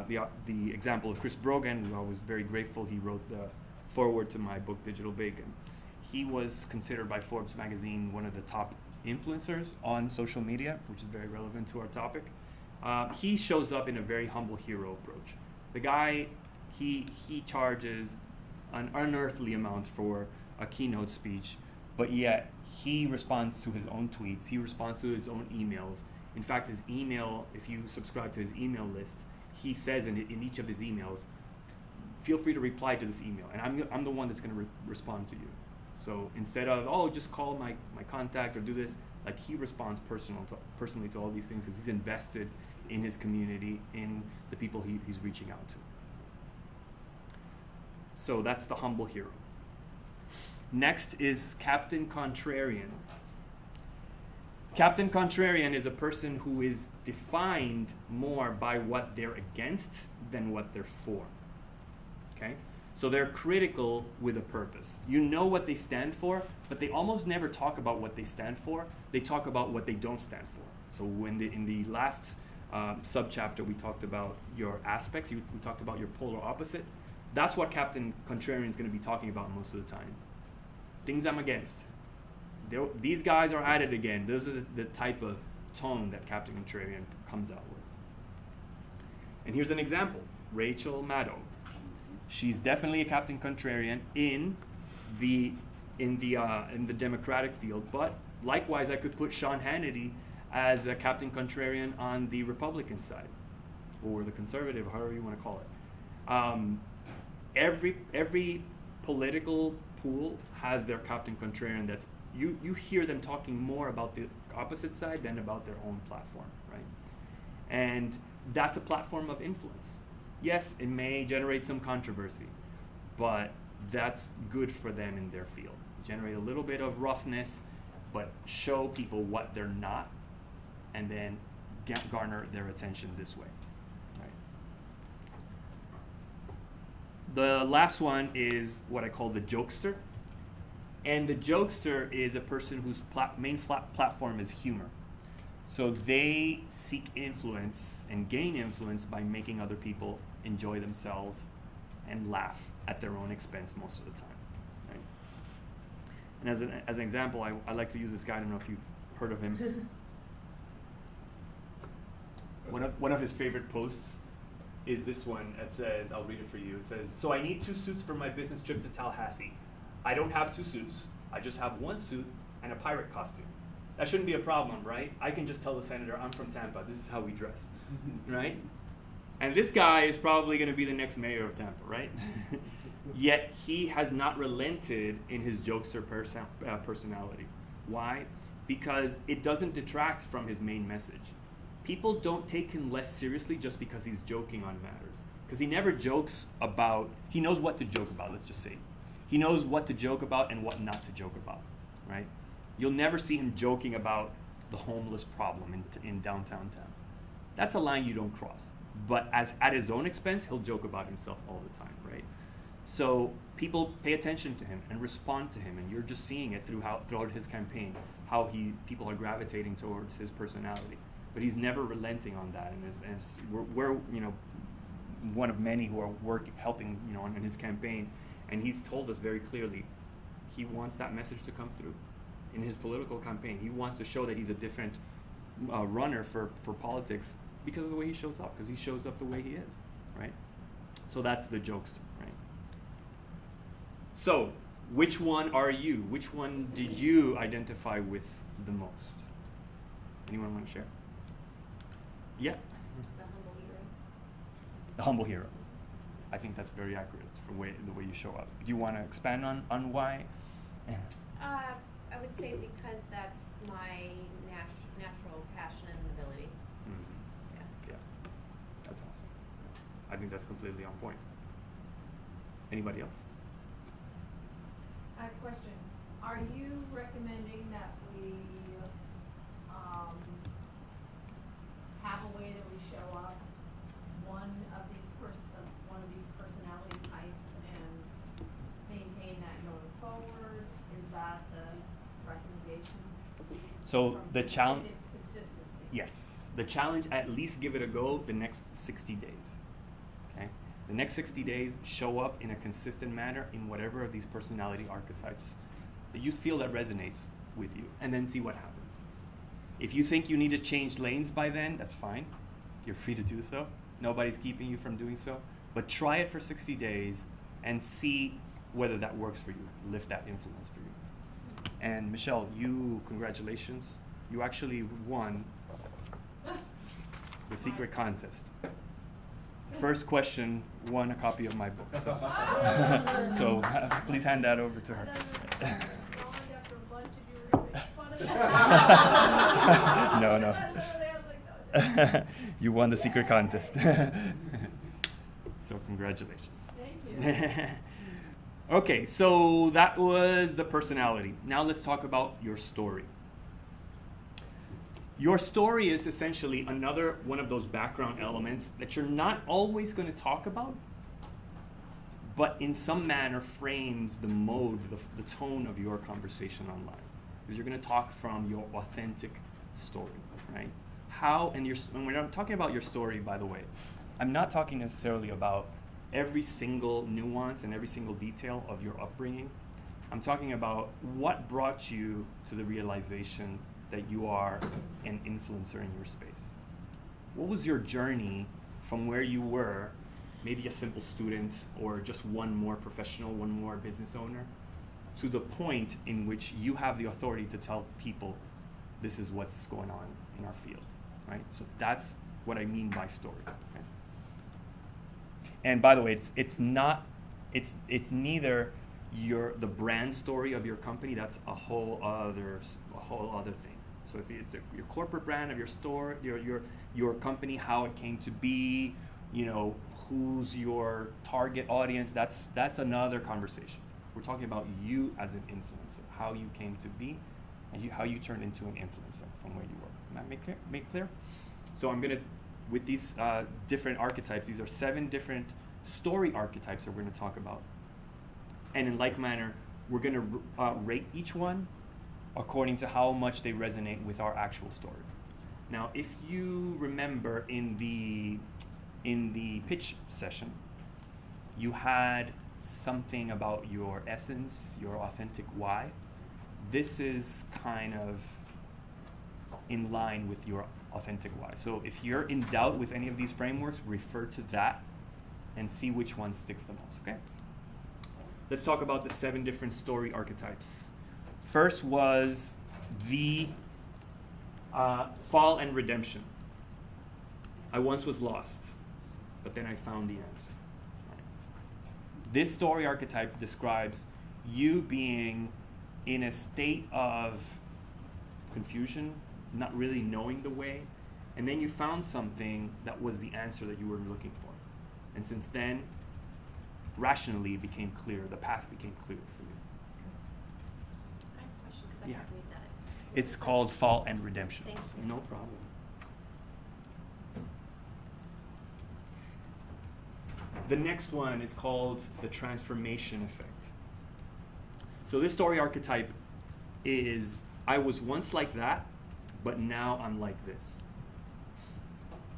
the example of Chris Brogan, who I was very grateful. He wrote the foreword to my book, Digital Bacon. He was considered by Forbes magazine one of the top influencers on social media, which is very relevant to our topic. He shows up in a very humble hero approach. The guy, he charges an unearthly amount for a keynote speech, but yet he responds to his own tweets, he responds to his own emails. In fact, his email, if you subscribe to his email list, he says in each of his emails, feel free to reply to this email, and I'm the one that's going to respond to you. So instead of, just call my contact or do this, Like he responds personally to all these things because he's invested in his community, in the people he's reaching out to. So that's the humble hero. Next is Captain Contrarian. Captain Contrarian is a person who is defined more by what they're against than what they're for. Okay? So they're critical with a purpose. You know what they stand for, but they almost never talk about what they stand for. They talk about what they don't stand for. So in the last subchapter, we talked about your aspects. We talked about your polar opposite. That's what Captain Contrarian is going to be talking about most of the time. Things I'm against. These guys are at it again. Those are the type of tone that Captain Contrarian comes out with. And here's an example. Rachel Maddow. She's definitely a Captain Contrarian in the Democratic field, but likewise I could put Sean Hannity as a Captain Contrarian on the Republican side, or the conservative, however you want to call it. Every political pool has their Captain Contrarian. That's you hear them talking more about the opposite side than about their own platform, right? And that's a platform of influence. Yes, it may generate some controversy, but that's good for them in their field. Generate a little bit of roughness, but show people what they're not, and then garner their attention this way. Right. The last one is what I call the jokester. And the jokester is a person whose main platform is humor. So they seek influence and gain influence by making other people enjoy themselves and laugh at their own expense most of the time. Right? And as an example, I like to use this guy. I don't know if you've heard of him. One of his favorite posts is this one that says, I'll read it for you. It says, "So I need 2 suits for my business trip to Tallahassee. I don't have 2 suits. I just have 1 suit and a pirate costume. That shouldn't be a problem, right? I can just tell the senator, I'm from Tampa. This is how we dress, right? And this guy is probably going to be the next mayor of Tampa, right? Yet he has not relented in his jokester personality. Why? Because it doesn't detract from his main message. People don't take him less seriously just because he's joking on matters. Because he never jokes about, he knows what to joke about, let's just say. He knows what to joke about and what not to joke about, right? You'll never see him joking about the homeless problem in downtown Tampa. That's a line you don't cross. But at his own expense, he'll joke about himself all the time, right? So people pay attention to him and respond to him, and you're just seeing it throughout his campaign, how people are gravitating towards his personality. But he's never relenting on that, and we're one of many who are helping in his campaign, and he's told us very clearly he wants that message to come through in his political campaign. He wants to show that he's a different runner for politics because of the way he shows up, because he shows up the way he is, right? So that's the jokester, right? So which one are you? Which one did you identify with the most? Anyone want to share? Yeah. The humble hero. The humble hero. I think that's very accurate for the way you show up. Do you want to expand on why? I would say because that's my natural passion and ability. Yeah, that's awesome. I think that's completely on point. Anybody else? I have a question. Are you recommending that we have a way that we show up one of these personality types and maintain that going forward? Is that the recommendation? So the challenge. It's consistency. Yes, the challenge. At least give it a go. The next 60 days. Okay. The next 60 days, show up in a consistent manner in whatever of these personality archetypes that you feel that resonates with you, and then see what happens. If you think you need to change lanes by then, that's fine. You're free to do so. Nobody's keeping you from doing so. But try it for 60 days and see whether that works for you. Lift that influence for you. And Michelle, congratulations. You actually won the secret contest. The first question won a copy of my book. So please hand that over to her. After a bunch of you were gonna make fun of that. No, no. You won the secret contest. So congratulations. Thank you. Okay, so that was the personality. Now let's talk about your story. Your story is essentially another one of those background elements that you're not always going to talk about, but in some manner frames the mode, the tone of your conversation online. Because you're going to talk from your authentic story, right? And when I'm talking about your story, by the way, I'm not talking necessarily about every single nuance and every single detail of your upbringing. I'm talking about what brought you to the realization that you are an influencer in your space. What was your journey from where you were, maybe a simple student or just one more professional, one more business owner, to the point in which you have the authority to tell people this is what's going on in our field, right? So that's what I mean by story. Okay? And by the way, it's neither the brand story of your company. That's a whole other thing. So if it's your corporate brand of your store, your company, how it came to be, who's your target audience, that's another conversation. We're talking about you as an influencer, how you came to be, and how you turned into an influencer from where you were. That make clear? So I'm gonna, with these different archetypes, these are 7 different story archetypes that we're gonna talk about. And in like manner, we're gonna rate each one according to how much they resonate with our actual story. Now, if you remember in the pitch session, you had something about your essence, your authentic why. This is kind of in line with your authentic why. So if you're in doubt with any of these frameworks, refer to that and see which one sticks the most, okay? Let's talk about the 7 different story archetypes. First was the fall and redemption. I once was lost, but then I found the answer. Right. This story archetype describes you being in a state of confusion, not really knowing the way, and then you found something that was the answer that you were looking for. And since then, rationally it became clear, the path became clear for you. I have a question because I Yeah. can't read that. It's called fall and redemption. Thank you. No problem. The next one is called the transformation effect. So this story archetype is, I was once like that, but now I'm like this.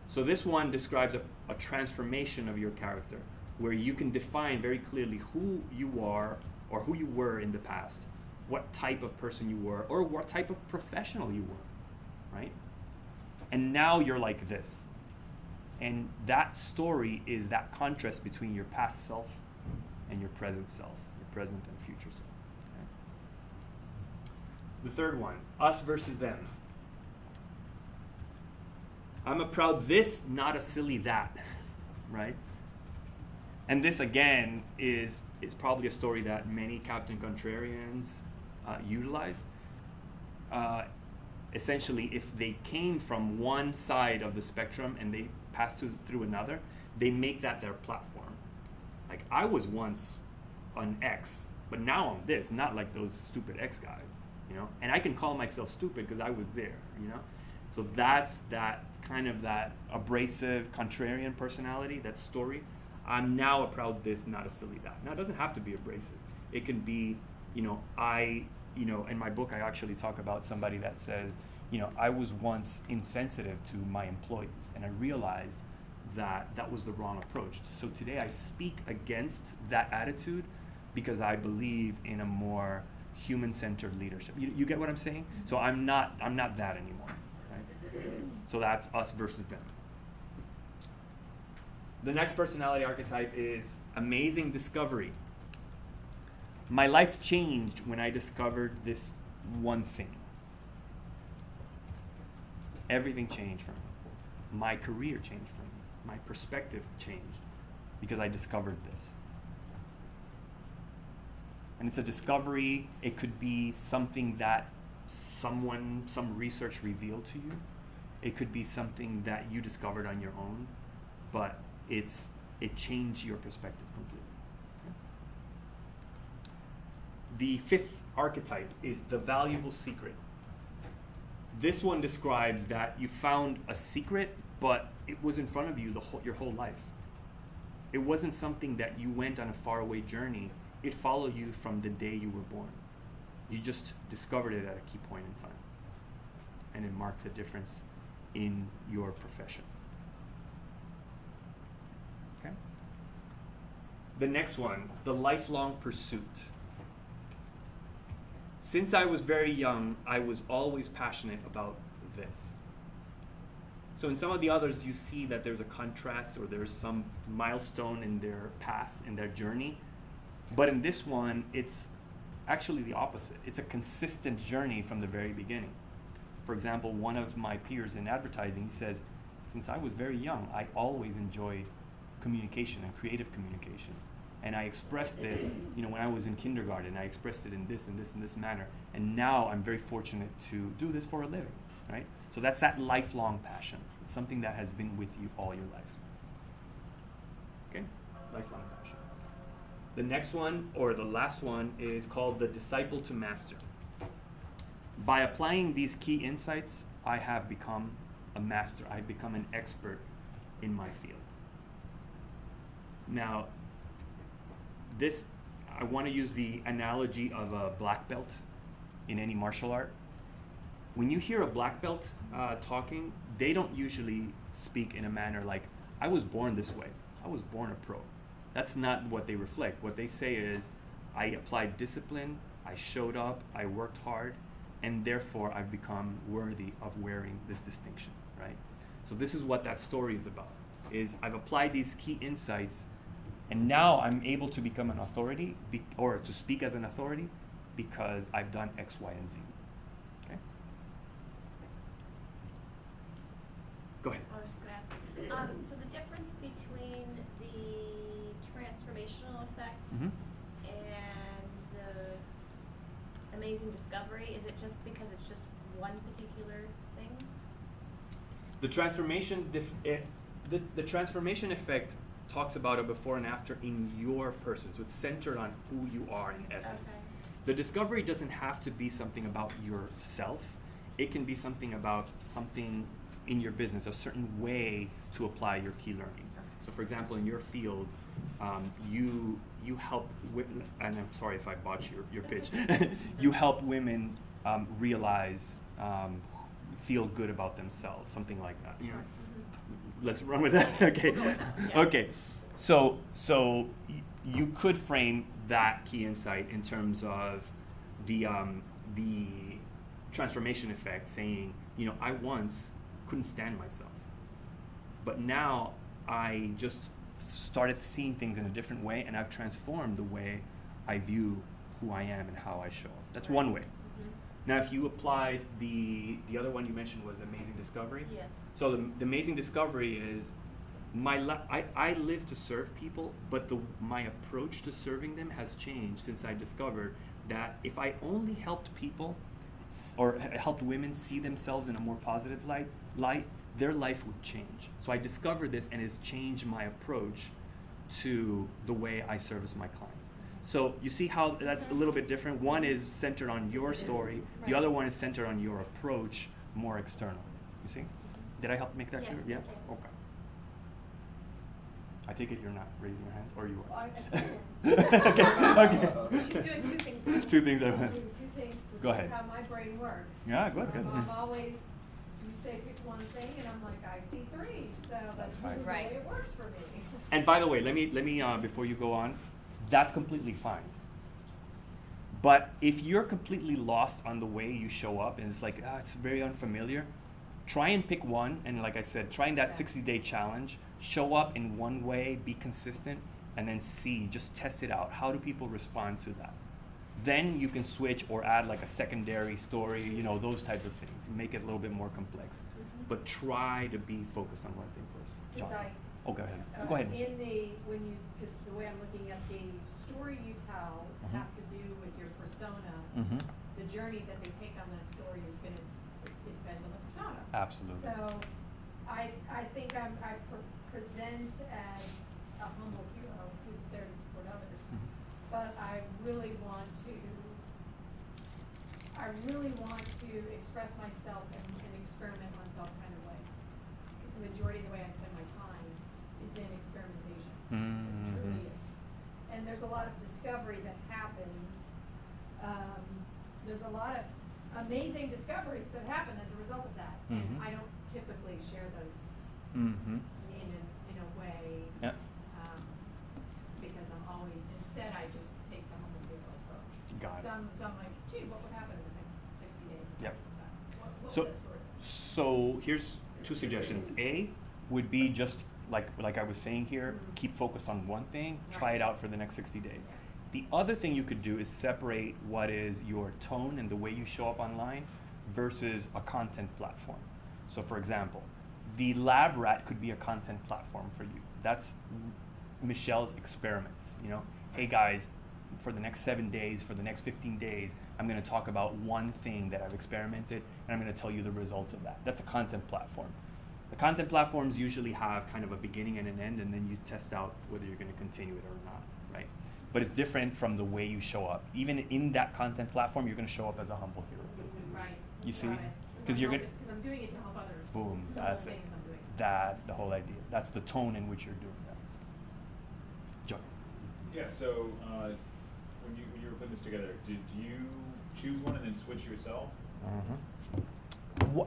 So this one describes a transformation of your character, where you can define very clearly who you are or who you were in the past, what type of person you were, or what type of professional you were, right? And now you're like this. And that story is that contrast between your past self and your present self, your present and future self. Okay? The third one, us versus them. I'm a proud this, not a silly that, right? And this again is probably a story that many Captain Contrarians utilize. Essentially, if they came from one side of the spectrum and they passed through another, they make that their platform. Like, I was once an X, but now I'm this, not like those stupid X guys, And I can call myself stupid because I was there, So that's that kind of that abrasive, contrarian personality, that story. I'm now a proud this, not a silly that. Now, it doesn't have to be abrasive. It can be, in my book, I actually talk about somebody that says, I was once insensitive to my employees, and I realized that was the wrong approach. So today I speak against that attitude because I believe in a more human-centered leadership. You get what I'm saying? So I'm not that anymore. Right? So that's us versus them. The next personality archetype is amazing discovery. My life changed when I discovered this one thing. Everything changed for me. My career changed for me. My perspective changed because I discovered this. And it's a discovery. It could be something that some research revealed to you. It could be something that you discovered on your own, but it changed your perspective completely. Okay? The fifth archetype is the valuable secret. This one describes that you found a secret, but it was in front of you your whole life. It wasn't something that you went on a faraway journey. It followed you from the day you were born. You just discovered it at a key point in time. And it marked the difference in your profession. Okay? The next one, the lifelong pursuit. Since I was very young, I was always passionate about this. So in some of the others, you see that there's a contrast or there's some milestone in their path, in their journey. But in this one, it's actually the opposite. It's a consistent journey from the very beginning. For example, one of my peers in advertising says, since I was very young, I always enjoyed communication and creative communication. And I expressed it, when I was in kindergarten, I expressed it in this and this and this manner. And now I'm very fortunate to do this for a living, right? So that's that lifelong passion. It's something that has been with you all your life. Okay? Lifelong passion. The next one, or the last one, is called the disciple to master. By applying these key insights, I have become a master. I've become an expert in my field. Now, I want to use the analogy of a black belt in any martial art. When you hear a black belt talking, they don't usually speak in a manner like, I was born this way. I was born a pro. That's not what they reflect. What they say is, I applied discipline, I showed up, I worked hard, and therefore I've become worthy of wearing this distinction, right? So this is what that story is about, is I've applied these key insights, and now I'm able to become an authority, or to speak as an authority, because I've done X, Y, and Z. Okay? Go ahead. I was just going to ask, so the difference between the transformational effect Mm-hmm. and the amazing discovery, is it just because it's just one particular thing? The transformation effect talks about a before and after in your person. So it's centered on who you are in essence. Okay. The discovery doesn't have to be something about yourself. It can be something about something in your business, a certain way to apply your key learning. So for example, in your field, you help, and I'm sorry if I botch your pitch, you help women realize, feel good about themselves, something like that. You know? Let's run with that. Okay. Yeah. Okay. So you could frame that key insight in terms of the transformation effect, saying, I once couldn't stand myself, but now I just started seeing things in a different way, and I've transformed the way I view who I am and how I show up. That's one way. Mm-hmm. Now, if you apply the other one you mentioned was amazing discovery. Yes. So the amazing discovery is I live to serve people, but my approach to serving them has changed since I discovered that if I only helped people or helped women see themselves in a more positive light, their life would change. So I discovered this, and it's changed my approach to the way I service my clients. So you see how that's a little bit different. One is centered on your story. The other one is centered on your approach, more external. You see? Did I help make that clear? Yes, Yeah? thank you. Okay. I take it you're not raising your hands, or you are? Okay. She's doing two things. Two things at once. Two things, which Go ahead. is how my brain works. Yeah, good, good. I've always, you say pick one thing, and I'm like, I see three, so that's fine. usually Right. the way it works for me. And by the way, let me before you go on, that's completely fine. But if you're completely lost on the way you show up, and it's like, it's very unfamiliar, try and pick one, and like I said, trying that 60-day challenge, show up in one way, be consistent, and then just test it out. How do people respond to that? Then you can switch or add like a secondary story, those types of things. Make it a little bit more complex. But try to be focused on one thing first. John. Oh, go ahead. Go ahead. Because the way I'm looking at the story you tell has to do with your persona. Mm-hmm. the journey that they take on that story is gonna, it depends on the persona. Absolutely. So, I think I present as a humble hero who's there to support others. Mhm. But I really want to express myself and experiment myself kind of way. Because the majority of the way I spend my time is in experimentation. It truly is. And there's a lot of discovery that happens. There's a lot of amazing discoveries that happen as a result of that. And Mhm. I don't typically share those Mm-hmm. in a way, Yeah. because I'm always, instead I just take the humble hero approach. Got it. So I'm like, gee, what would happen in the next 60 days? Yep. What So, would that story be? so here's two suggestions. A would be just like I was saying here, Mhm. keep focused on one thing, try Right. it out for the next 60 days. The other thing you could do is separate what is your tone and the way you show up online versus a content platform. So for example, the lab rat could be a content platform for you. That's Michelle's experiments, you know. Hey guys, for the next 7 days, for the next 15 days, I'm gonna talk about one thing that I've experimented and I'm gonna tell you the results of that. That's a content platform. The content platforms usually have kind of a beginning and an end, and then you test out whether you're gonna continue it or not, right? But it's different from the way you show up. Even in that content platform, you're gonna show up as a humble hero. Right. You see? Got it. 'Cause you're gonna- Because I'm doing it to help others. Boom, The whole that's thing it. is I'm doing it. That's the whole idea. That's the tone in which you're doing that. Joe. Yeah, so when you were putting this together, did you choose one and then switch yourself?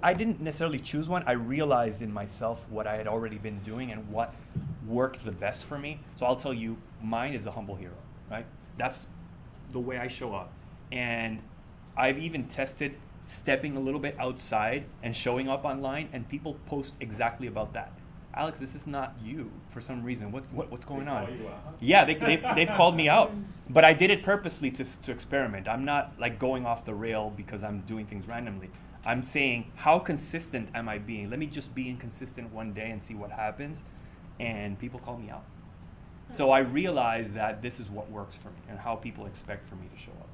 I didn't necessarily choose one. I realized in myself what I had already been doing and what worked the best for me. So I'll tell you, mine is a humble hero, right? That's the way I show up. And I've even tested stepping a little bit outside and showing up online, and people post exactly about that. Alex, this is not you for some reason. What's going They on? call you out. Yeah, they've called me out, but I did it purposely to experiment. I'm not like going off the rail because I'm doing things randomly. I'm saying, how consistent am I being? Let me just be inconsistent one day and see what happens, and people call me out. So I realized that this is what works for me and how people expect for me to show up.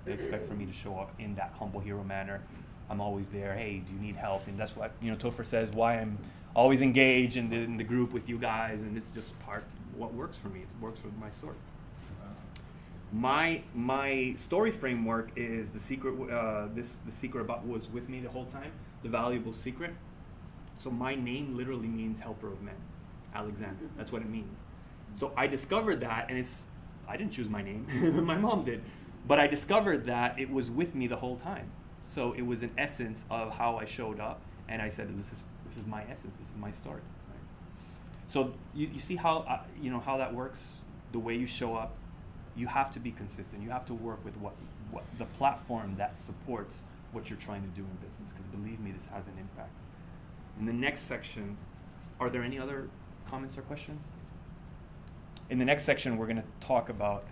They expect for me to show up in that humble hero manner. I'm always there. Hey, do you need help? And that's what Topher says. Why I'm always engaged in the group with you guys, and this is just part what works for me. It works for my story. My story framework is the secret. The secret about was with me the whole time. The valuable secret. So my name literally means helper of men, Alexander. That's what it means. So I discovered that, and I didn't choose my name. My mom did, but I discovered that it was with me the whole time. So it was an essence of how I showed up, and I said, this is my essence. This is my story. Right? So you see how how that works. The way you show up. You have to be consistent. You have to work with what the platform that supports what you're trying to do in business. Because believe me, this has an impact. In the next section, are there any other comments or questions? In the next section, we're going to talk about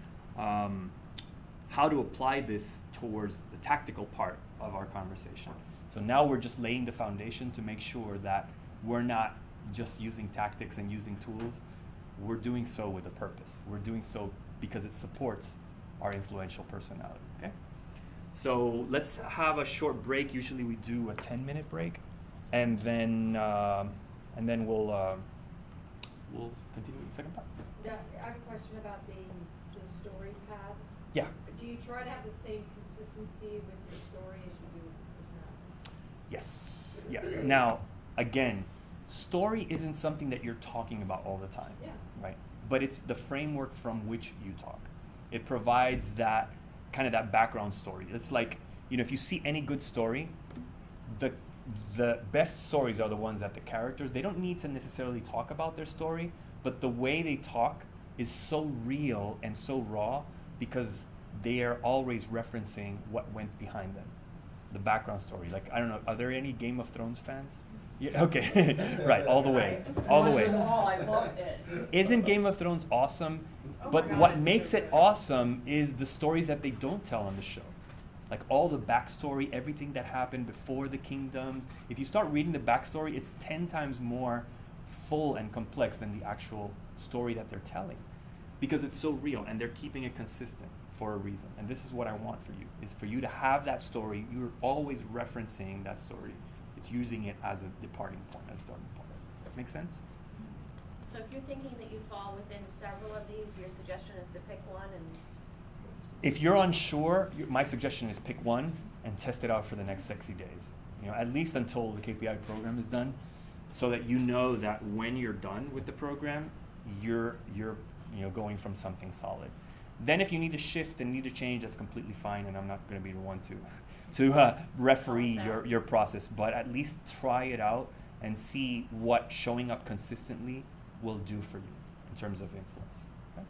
how to apply this towards the tactical part of our conversation. So now we're just laying the foundation to make sure that we're not just using tactics and using tools. We're doing so with a purpose. We're doing so because it supports our influential personality, okay? So let's have a short break. Usually we do a 10-minute break, and then we'll continue with the second part. Yeah, I have a question about the story paths. Yeah. Do you try to have the same consistency with your story as you do with your personality? Yes. Now, again, story isn't something that you're talking about all the time, Yeah. right? But it's the framework from which you talk. It provides that kind of that background story. It's like, if you see any good story, the best stories are the ones that the characters, they don't need to necessarily talk about their story, but the way they talk is so real and so raw because they are always referencing what went behind them. The background story. Like, I don't know, are there any Game of Thrones fans? Yeah, okay. Right, all the way. All the way. I loved it. Isn't Game of Thrones awesome? Oh But my God, what it's makes so it good. awesome is the stories that they don't tell on the show. Like all the backstory, everything that happened before the kingdoms. If you start reading the backstory, it's 10 times more full and complex than the actual story that they're telling. Because it's so real and they're keeping it consistent for a reason. And this is what I want for you, is for you to have that story. You're always referencing that story. It's using it as a departing point, as a starting point. Make sense? So if you're thinking that you fall within several of these, your suggestion is to pick one and. If you're unsure, my suggestion is pick one and test it out for the next 60 days. At least until the KPI program is done, so that you know that when you're done with the program, you're going from something solid. Then if you need to shift and need to change, that's completely fine, and I'm not going to be the one to referee your process. But at least try it out and see what showing up consistently will do for you in terms of influence. Okay?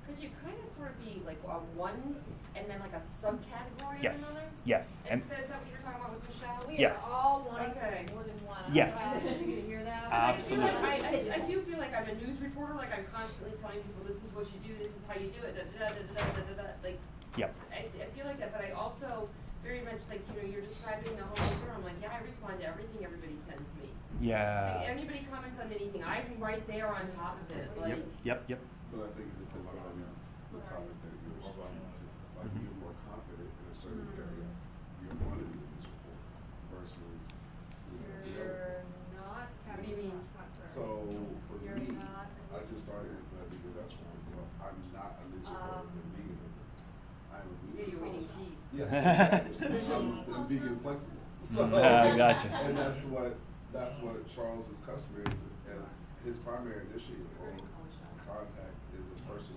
Could you kind of sort of be like a one and then like a subcategory Yes. of another? Yes. And is that what you're talking about with Michelle? We Yes. are all one Okay. more than one. Yes. I'm glad you could hear that. I feel like Absolutely. I do feel like I'm a news reporter. Like I'm constantly telling people this is what you do, this is how you do it. Da, da, da, da, da, da, da, da. Like Yep. I feel like that, but I also very much like you're describing the whole story. I'm like, yeah, I respond to everything everybody sends me. Like, Yeah. anybody comments on anything, I'm right there on top of it. Like, Yep. But I think it depends on the topic that you're responding to. Like Mhm. you're more confident in a certain area, you're going to do this report versus, You're not. What do you mean? So for You're me, not. I just started with the vegan restaurant, so I'm not a news reporter for veganism. I'm a news yeah, you're reporter. eating cheese. Yeah, I'm vegan flexible. So, Gotcha. And that's what Charles's customer is, as his primary initiative or contact is a person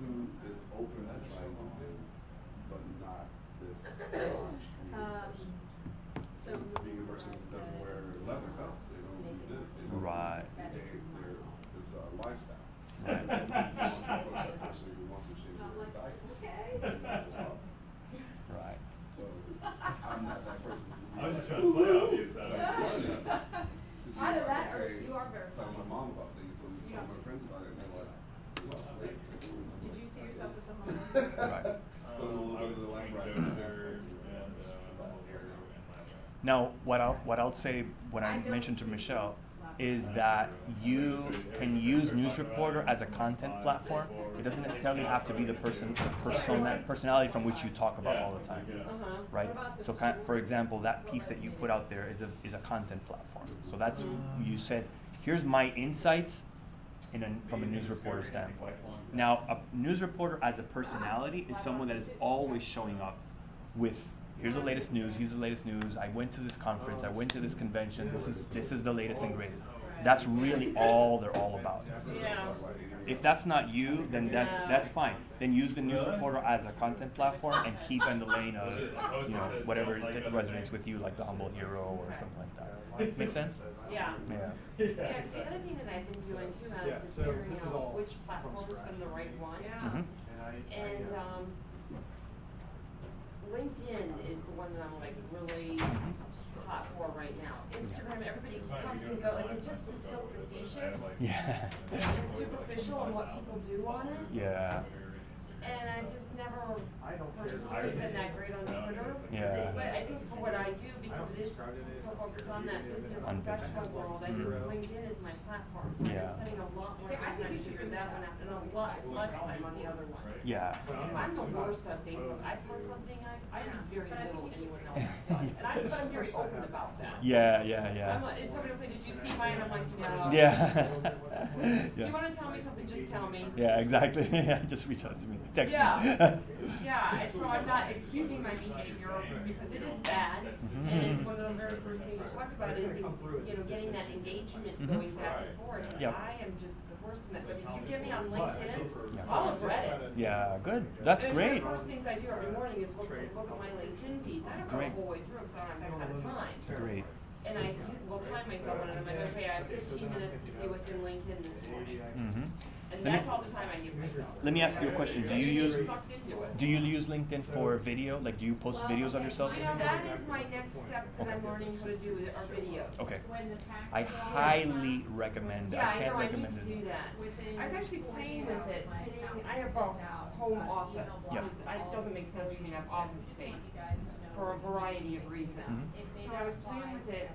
who is open to trying new things, but not this staunch So. vegan person who doesn't wear leather belts. They don't do this. They don't Right. It's a lifestyle. Right. And somebody who wants to push that person who wants to change their diet. Okay. And that is wrong. Right. So I'm not that person. I was just trying to play off you, so. How did that hurt? You are very Tell my funny. mom about things and tell my friends about it, and they're like, "Well, wait, that's what we Did you see yourself as the homeowner? Right. So a little I bit was of the between lab rat Topher aspect. and lab rat. Now, what I'll say when I mentioned to Michelle is that you can use News Reporter as a content platform. It doesn't necessarily have to be the personality from which you talk about all the time, Uh-huh. right? So, for example, that piece that you put out there is a content platform. So that's you said, here's my insights from a news reporter standpoint. Now, a news reporter as a personality is someone that is always showing up with, here's the latest news, here's the latest news, I went to this conference, I went to this convention, this is the latest and greatest. That's really all they're all about. Yeah. If that's not you, then that's fine. Then use the news reporter as a content platform and keep in the lane of whatever resonates with you, like the humble hero or something like that. Make sense? Yeah. Yeah. Yeah, 'cause the other thing that I've been doing too, Alex, is figuring out which platform's been the right one. Mhm. And LinkedIn is the one that I'm like really hot for right now. Instagram, everybody comes and goes, like it just is so facetious Yeah. and superficial on what people do on it. Yeah. And I've just never personally been that great on Twitter. Yeah. But I think for what I do, because it is so focused on that business On professional business. world, I think LinkedIn is my platform. So Yeah. I'm spending a lot more time trying to figure that one out and a lot less time on the other one. Yeah. I'm the worst on Facebook. I post something, I do very little anyone else does. And I'm very open about that. Yeah. I'm like, and somebody will say, did you see mine? I'm like, no. Yeah. If you want to tell me something, just tell me. Yeah, exactly. Yeah, just reach out to me. Text me. Yeah, and so I'm not excusing my behavior because it is bad, and it's one of the very first things we talked about is, getting that engagement going back and forth. And Yep. I am just the worst in that. But if you get me on LinkedIn, I'll have read it. Yeah, good. That's And great. It's one of the first things I do every morning is look at my LinkedIn feed. I don't go the Great. whole way through because I don't have time. Great. And I will time myself on it. I'm like, okay, I have 15 minutes to see what's in LinkedIn this morning. Mm-hmm. And Let me- that's all the time I give myself. Let me ask you a question. Do you use Sucked into it. LinkedIn for video? Like, do you post videos of yourself? That is my next step that I'm learning how to do with our videos. Okay. When the tax I law highly passed, recommend. Yeah, I I can't know, I need recommend to do it. that. within I was actually playing 48 with it, hours, my sitting, accountant I have a sent out, home office. Yep. It doesn't make sense for me to have office Just want space. you guys to know for a variety of reasons. Mhm. So I was playing with it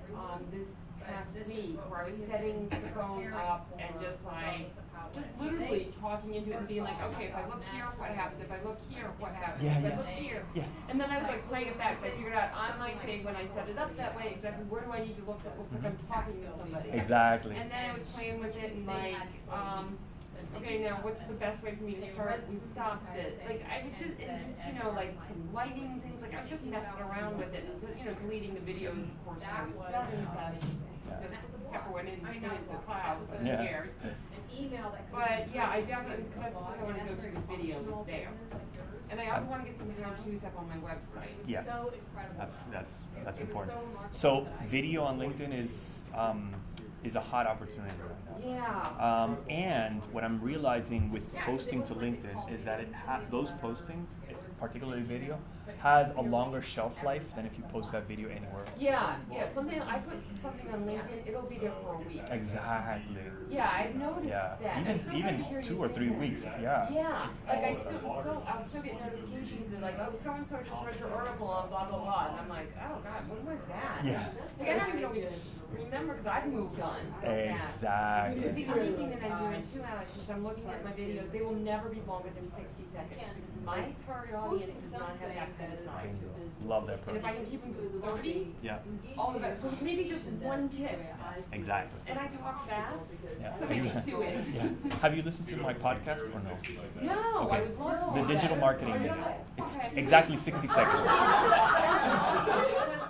this past week where I was setting the phone up and just literally talking into it and being like, okay, if I look here, what happens? If I look here, what happens? Yeah, if I yeah. look here. Yeah. And then I was like playing it back, so I figured out on my thing when I set it up that way, exactly where do I need to look so it looks like I'm talking to somebody. Exactly. And then I was playing with it and like, okay, now what's the best way for me to start and stop it? Like I was just, you know, like some lighting things, like I was just messing around with it and, you know, deleting the videos, of course, when I was done and such. Except for when it went into the cloud, so who Yeah. cares? An email that. But yeah, I definitely, because that's because I want to go to the video was there. And I also want to get some how-tos up on my website. Yeah. So incredible. That's It was important. so remarkable So that I video on couldn't LinkedIn is a hot opportunity right now. Yeah. And what I'm realizing with posting to LinkedIn is that those postings, particularly video, has a longer shelf life than if you post that video anywhere else. Yeah, something, I put something on LinkedIn, it'll be there for a week. Exactly. Yeah, I've noticed Yeah. that. I'm so glad Even to hear you 2 or say 3 that. weeks. Yeah. Yeah, It's like all I'll still get notifications that like, oh, so and so just read your article on blah blah blah, and I'm like, oh god, when was that? Yeah. Like I don't even always remember because I've moved on so fast. Exactly. Because the only thing that I'm doing too, Alex, is I'm looking at my videos. They will never be longer than 60 seconds because my target audience does not have that kind of time. Love that And approach. if I can keep them to 30, Yeah. all the better. So maybe just one tip. Exactly. And I talk fast, Yeah. so maybe 2 in. Yeah. Have you listened to my podcast or no? No, I would love to. The do digital that. marketing Oh, video. no. It's Okay. exactly 60 seconds. That's awesome.